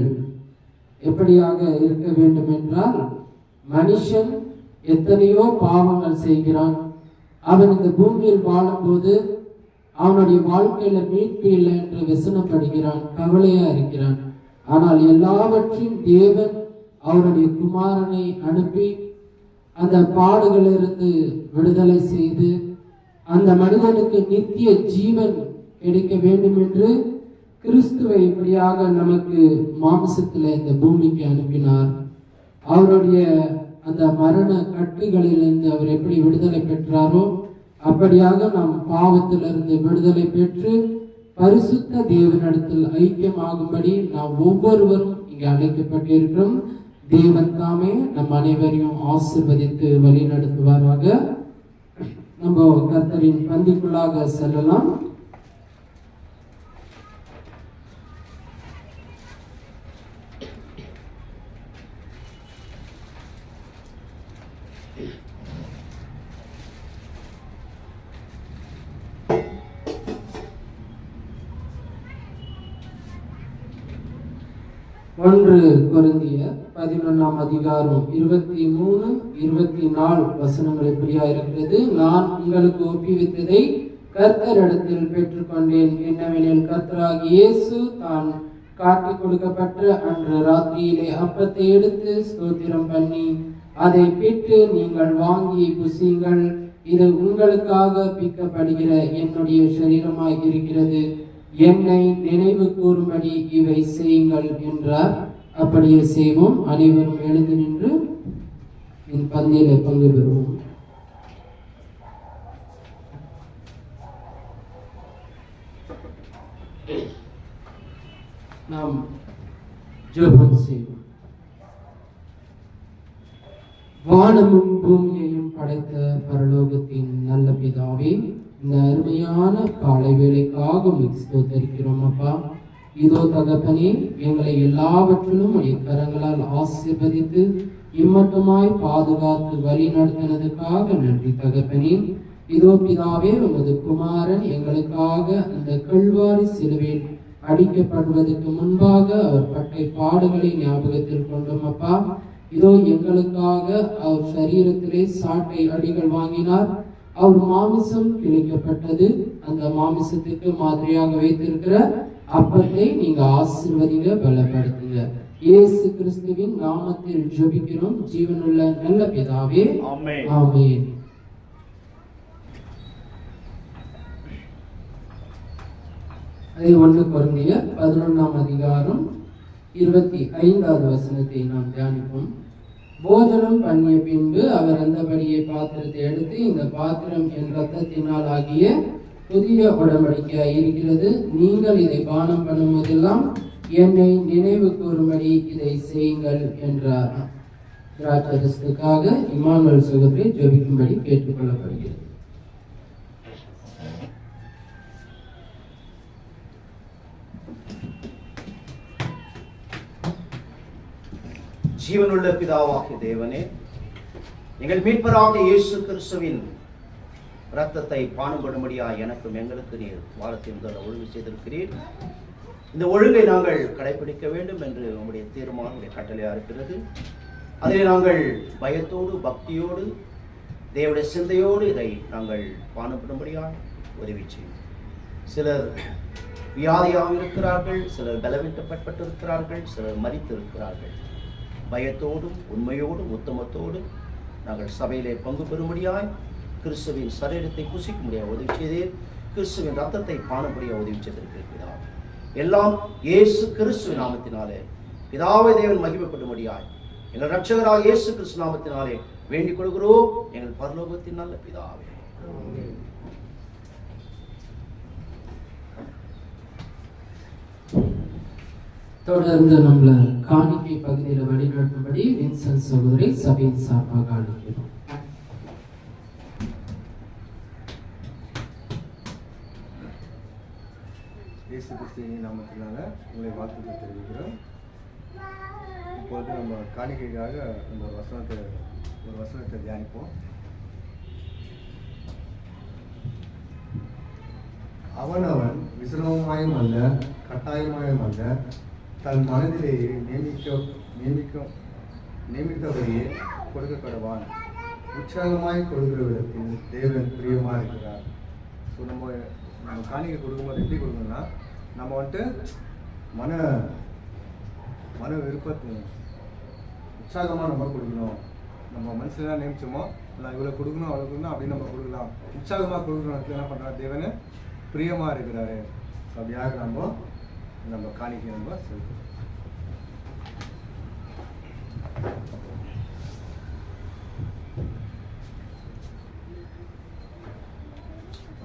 எப்படியாக இருக்க வேண்டும் என்றால், மனுஷன் எத்தனையோ பாவங்கள் செய்கிறான். அவன் இந்த பூமியில் வாழும்போது அவனுடைய வாழ்க்கையில மீட்பு இல்லை என்று விசனப்படுகிறான், கவலையா இருக்கிறான். ஆனால் எல்லாவற்றையும் தேவன் அவருடைய குமாரனை அனுப்பி அந்த பாடுகளிலிருந்து விடுதலை செய்து அந்த மனிதனுக்கு நித்திய ஜீவன் கிடைக்க வேண்டும் என்று கிறிஸ்துவை இப்படியாக நமக்கு மாம்சத்தில் இந்த பூமிக்கு அனுப்பினார். அவருடைய அந்த மரண கட்டுகளிலிருந்து அவர் எப்படி விடுதலை பெற்றாரோ அப்படியாக நாம் பாவத்திலிருந்து விடுதலை பெற்று பரிசுத்த தேவனிடத்தில் ஐக்கியமாகும்படி நாம் ஒவ்வொருவரும் இங்கே அழைக்கப்பட்டிருக்கிறோம். தேவன் தாமே நம் அனைவரையும் ஆசீர்வதித்து வழி நடத்துவாராக. நம்ம கர்த்தரின் பந்திக்குள்ளாக செல்லலாம். ஒன்று கொரிந்தியர் 11ஆம் அதிகாரம் 23, 24 வசனங்கள் இப்படியா இருக்கிறது. நான் உங்களுக்கு ஒப்புவித்ததை கர்த்தரிடத்தில் பெற்றுக்கொண்டேன். என்னவெனில், கர்த்தராகிய இயேசு தான் காட்டிக் கொடுக்கப்பட்ட அன்று ராத்திரியிலே அப்பத்தை எடுத்து ஸ்தோத்திரம் பண்ணி அதை பிட்டு, நீங்கள் வாங்கி புசியுங்கள், இது உங்களுக்காக பிக்கப்படுகிற என்னுடைய சரீரமாய் இருக்கிறது, என்னை நினைவு கூறும்படி இவை செய்யுங்கள் என்றார். அப்படியே செய்வோம். அனைவரும் எழுந்து நின்று இந்த பந்தியிலே பங்கு பெறுவோம். நாம் ஜெபம் செய்வோம். வானமும் பூமியையும் படைத்த பரலோகத்தின் நல்ல பிதாவே, இந்த அருமையான காலை வேளைக்காக ஸ்தோத்திரிக்கிறோம் அப்பா. இதோ தகப்பனே, எங்களை எல்லாவற்றிலும் உடைய கரங்களால் ஆசீர்வதித்து இம்மட்டுமாய் பாதுகாத்து வழி நடத்தினதுக்காக நன்றி தகப்பனே. இதோ பிதாவே, உமது குமாரன் எங்களுக்காக அந்த கல்வாரி சிலுவையில் அடிக்கப்படுவதற்கு முன்பாக அவர் பட்ட பாடுகளை ஞாபகத்தில் கொண்டோம் அப்பா. இதோ எங்களுக்காக அவர் சரீரத்திலே சாட்டை அடிகள் வாங்கினார். அவர் மாமிசம் கிழிக்கப்பட்டது. அந்த மாமிசத்துக்கு மாதிரியாக வைத்திருக்கிற அப்பத்தை நீங்க ஆசீர்வதிங்க, பலப்படுத்துங்க. இயேசு கிறிஸ்துவின் நாமத்தில் ஜெபிக்கிறோம் ஜீவனுள்ள நல்ல பிதாவே, ஆமென். ஆமென். அதை 1 கொரிந்தியர் 11ஆம் அதிகாரம் 25வது வசனத்தை நாம் தியானிப்போம். போஜனம் பண்ணிய பின்பு அவர் அந்தபடியே பாத்திரத்தை எடுத்து, இந்த பாத்திரம் என் இரத்தத்தினால் ஆகிய புதிய உடன்படிக்கையாய் இருக்கிறது. நீங்கள் இதை பானம் பண்ணும் போதெல்லாம் என்னை நினைவு கூறும்படி இதை செய்யுங்கள் என்றார். திராட்சரசத்துக்காக இம்மானுவேல் சகோதரி ஜெபிக்கும்படி கேட்டுக்கொள்ளப்படுகிறது. ஜீவனுள்ள பிதாவாகிய தேவனே, எங்கள் மீட்பராக இயேசு கிறிஸ்துவின் இரத்தத்தை பாடுபடும்படியாய் எனக்கும் எங்களுக்கு நீர் வாரத்தின் முதல் ஒழுங்கு செய்திருக்கிறீர். இந்த ஒழுங்கை நாங்கள் கடைபிடிக்க வேண்டும் என்று உங்களுடைய தீர்மானம், உடைய கட்டளையாக இருக்கிறது. அதில் நாங்கள் பயத்தோடு பக்தியோடு தேவனுடைய சிந்தையோடு இதை நாங்கள் பாடுபடும்படியாய் உதவி செய்யும். சிலர் வியாதியாக இருக்கிறார்கள், சிலர் பலவீனப்பட்டு இருக்கிறார்கள், சிலர் மரித்து இருக்கிறார்கள். பயத்தோடும் உண்மையோடும் உத்தமத்தோடு நாங்கள் சபையிலே பங்கு பெறும்படியாய் கிறிஸ்துவின் சரீரத்தை புசிக்க முடியாது உதவி செய்தீர். கிறிஸ்துவின் ரத்தத்தை பாடும்படியாக உதவி செய்திருக்கிறார். எல்லாம் இயேசு கிறிஸ்துவின் நாமத்தினாலே பிதாவை தேவன் மகிமைப்படும்படியாய் எங்கள் ரட்சகராக இயேசு கிறிஸ்து நாமத்தினாலே வேண்டிக் கொள்கிறோம், எங்கள் பரலோகத்தின் நல்ல பிதாவே. தொடர்ந்து நம்மள காணிக்கை பகுதியில் வழிநடத்தும்படி வின்சென்ட் சகோதரி சபையின் சார்பாக அழைக்கிறோம். இயேசு கிறிஸ்துவின் நாமத்தினால உங்களை வாழ்த்துக்கள் தெரிவிக்கிறோம். இப்பொழுது நம்ம காணிக்கைக்காக நம்ம ஒரு வசனத்தை தியானிப்போம். அவனவன் விசிரமமாயும் அல்ல கட்டாயமாயும் அல்ல, தன் மனதிலேயே நியமித்தபடியே கொடுக்கப்படுவான். உற்சாகமாய் கொடுக்கிற விதத்தில் தேவன் பிரியமாக இருக்கிறார். ஸோ நம்ம காணிக்கை கொடுக்கும்போது எப்படி கொடுக்கணும்னா, நம்ம வந்துட்டு மன விருப்பத்தை உற்சாகமாக நம்ம கொடுக்கணும். நம்ம மனசுல நியமிச்சோமோ நான் இவ்வளோ கொடுக்கணும் அவ்வளோ கொடுக்கணும் அப்படின்னு நம்ம கொடுக்கலாம். உற்சாகமாக கொடுக்குறோம் என்ன பண்ணுறா, தேவனை பிரியமாக இருக்கிறாரு. அப்படியாக நம்ம காணிக்கை நம்ம செலுத்தணும்.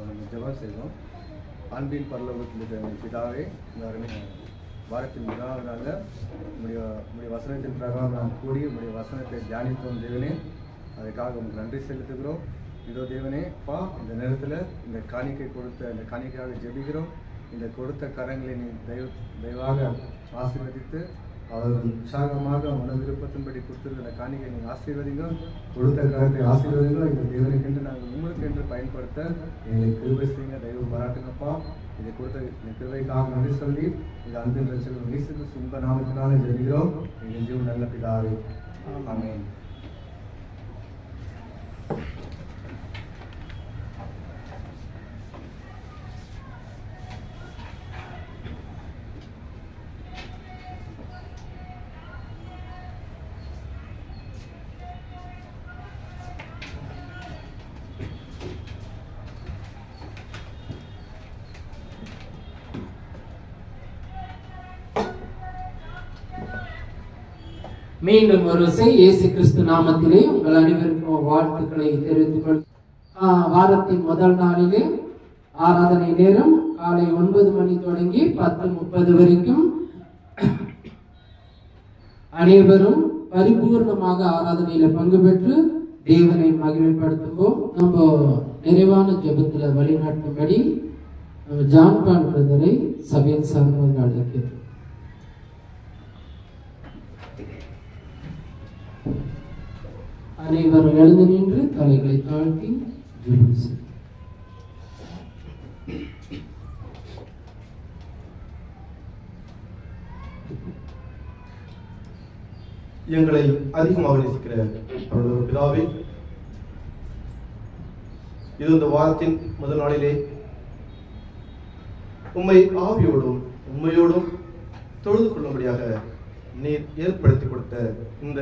நம்ம ஜெபம் செய்வோம். அன்பின் பரலோகத்தில் இருக்கிற பிதாவே, இந்த வாரத்தின் முதலாவது நாளில் உங்களுடைய வசனத்தின் பிரகாரம் நாம் கூடி உங்களுடைய வசனத்தை தியானித்தோம் தேவனே. அதுக்காக உங்களுக்கு நன்றி செலுத்துகிறோம். இதோ தேவனே பா, இந்த நேரத்தில் இந்த காணிக்கையாக ஜெபிக்கிறோம். இந்த கொடுத்த கரங்களை நீ தயவாக ஆசீர்வதித்து அவர்கள் உற்சாகமாக மன விருப்பத்தின்படி கொடுத்துருக்கிற காணிக்கை நீங்கள் ஆசீர்வதிங்க. கொடுத்த கரத்தை ஆசீர்வதிங்க. இந்த தேவனுக்கென்று நாங்கள் உங்களுக்கு என்று பயன்படுத்த எங்களை கிருபை செய்யுங்க, தயவு பாராட்டுங்கப்பா. இதை கொடுத்த இந்த கிருபைக்காக நன்றி சொல்லி இந்த அன்பின் ரட்சகர் இயேசு கிறிஸ்து உங்கள் நாமத்தினாலே ஜெபிக்கிறோம் எங்கள் ஜீவன் நல்ல பிதாவே, ஆமென். மீண்டும் ஒரு விசை இயேசு கிறிஸ்து நாமத்திலே உங்கள் அனைவருக்கும் வாழ்த்துக்களை தெரிவித்துக் கொள். வாரத்தின் முதல் நாளிலே ஆராதனை நேரம் காலை 9 மணி தொடங்கி 10:30 வரைக்கும் அனைவரும் பரிபூர்ணமாக ஆராதனையில பங்கு பெற்று தேவனை மகிமைப்படுத்துவோம். நம்ம நிறைவான ஜெபத்துல வழிநடத்தும்படி ஜான் பால் பிரதரை சபையின் சார்பாக அழைக்கிறோம். அனைவரும் எழுந்து நின்று தலைகளை தாழ்த்தி ஜெபம் செய்வோம். எங்களை அதிகமாக நேசிக்கிற அவருடைய பிதாவே, இது இந்த வாரத்தின் முதல் நாளிலே உம்மை ஆவியோடும் உண்மையோடும் தொழுது கொள்ளும்படியாக நீர் ஏற்படுத்தி கொடுத்த இந்த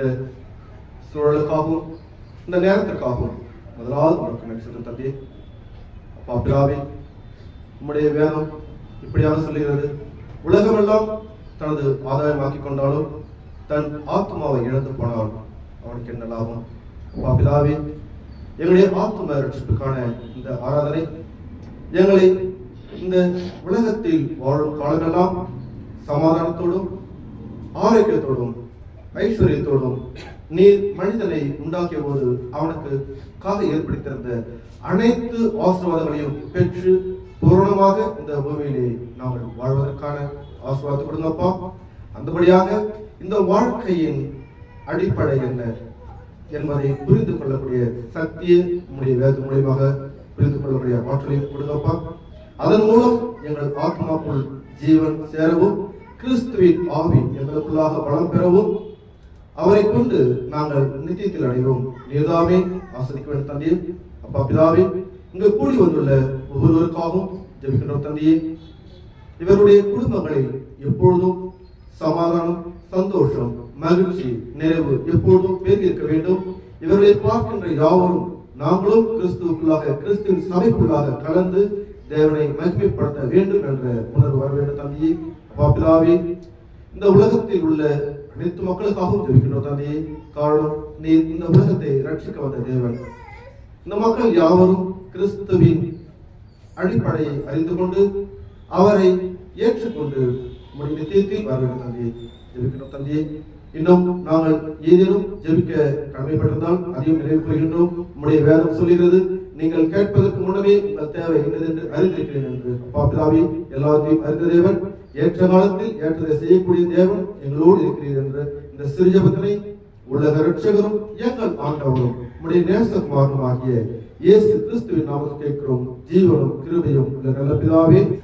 சூழலுக்காகவும் இந்த நேரத்திற்காகவும் முதலாவது உனக்கு நன்றி சொல்லும் தந்தையே. அப்பா பிதாவே, உம்முடைய வேதம் இப்படியாக சொல்லுகிறது, உலகமெல்லாம் தனது ஆதாயமாக்கிக் கொண்டாலும் தன் ஆத்மாவை இழந்து போனாலும் அவனுக்கு என்ன லாபம்? அப்பா பிதாவே, எங்களுடைய ஆத்ம ரட்சிப்புக்கான இந்த ஆராதனை எங்களை இந்த உலகத்தில் வாழும் காலமெல்லாம் சமாதானத்தோடும் ஆரோக்கியத்தோடும் ஐஸ்வர்யத்தோடும் நீர் மனிதனை உண்டாக்கிய போது அவனுக்கு காக ஏற்படுத்தியிருந்த அனைத்து ஆசீர்வாதங்களையும் பெற்று பூரணமாக இந்த பூமியிலே நாங்கள் வாழ்வதற்கான ஆசீர்வாதத்தை கொடுங்கப்பா. அந்தபடியாக இந்த வாழ்க்கையின் அடிப்படை என்ன என்பதை புரிந்து கொள்ளக்கூடிய சக்தியை உங்களுடைய வேத மூலியமாக புரிந்து கொள்ளக்கூடிய ஆற்றலையும் கொடுங்கப்பா. அதன் மூலம் எங்கள் ஆத்மாக்குள் ஜீவன் சேரவும் கிறிஸ்துவின் ஆவி எங்களுக்குள்ளாக பலம் பெறவும் அவரை கொண்டு நாங்கள் நித்தியத்தில் அடைவோம். நீதாமே ஆசிரிக்க வேண்டும் தந்தையே. அப்பா பிதாவே, இங்கு கூடி வந்துள்ள ஒவ்வொருவருக்காகவும் ஜெபிக்கின்றோம் தந்தையே. இவருடைய குடும்பங்களில் எப்பொழுதும் சமாதானம், சந்தோஷம், மகிழ்ச்சி, நிறைவு எப்பொழுதும் பெருகி இருக்க வேண்டும். இவர்களை பார்க்கின்ற யாவரும் நாங்களும் கிறிஸ்துவுக்குள்ளாக கிறிஸ்துவின் சபைக்குள்ளாக கலந்து தேவனை மகிமைப்படுத்த வேண்டும் என்ற உணர்வு வர வேண்டும் தந்தையே. அப்பா பிதாவே, இந்த உலகத்தில் உள்ள அனைத்து மக்களுக்காகவும் ஜெபிக்கின்றோம் தந்தையே. காரணம், நீர் இந்த உலகத்தை ரட்சிக்க வந்த தேவன். இந்த மக்கள் யாவரும் கிறிஸ்துவின் அடிப்படையை அறிந்து கொண்டு அவரை ஏற்றுக்கொண்டு உம்முடைய நித்தியத்தில் வர வேண்டும் தந்தையே. ஜெபிக்கின்றோம் தந்தையே. இன்னும் நாங்கள் ஏதேனும் ஜெபிக்க கடமைப்பட்டிருந்தால் அதையும் நிறைவு கொள்கின்றோம். உம்முடைய வேதம் சொல்கிறது, நீங்கள் கேட்பதற்கு முன்னமே உங்கள் தேவை என்னது என்று அறிந்திருக்கிறேன் என்று. அப்பா பிதாவே, எல்லாத்தையும் அறிந்த தேவன், ஏற்ற காலத்தில் ஏற்றதை செய்யக்கூடிய தேவன் எங்களோடு இருக்கிறீர் என்ற இந்த சிறு ஜெபத்தினை உலக ரட்சகரும் எங்கள் ஆண்டவரும் உம்முடைய நேசகுமாரனும் ஆகிய இயேசு கிறிஸ்துவின் நாமத்தில் கேட்கிறோம். ஜீவனும் கிருபையும் உள்ள நல்ல பிதாவே.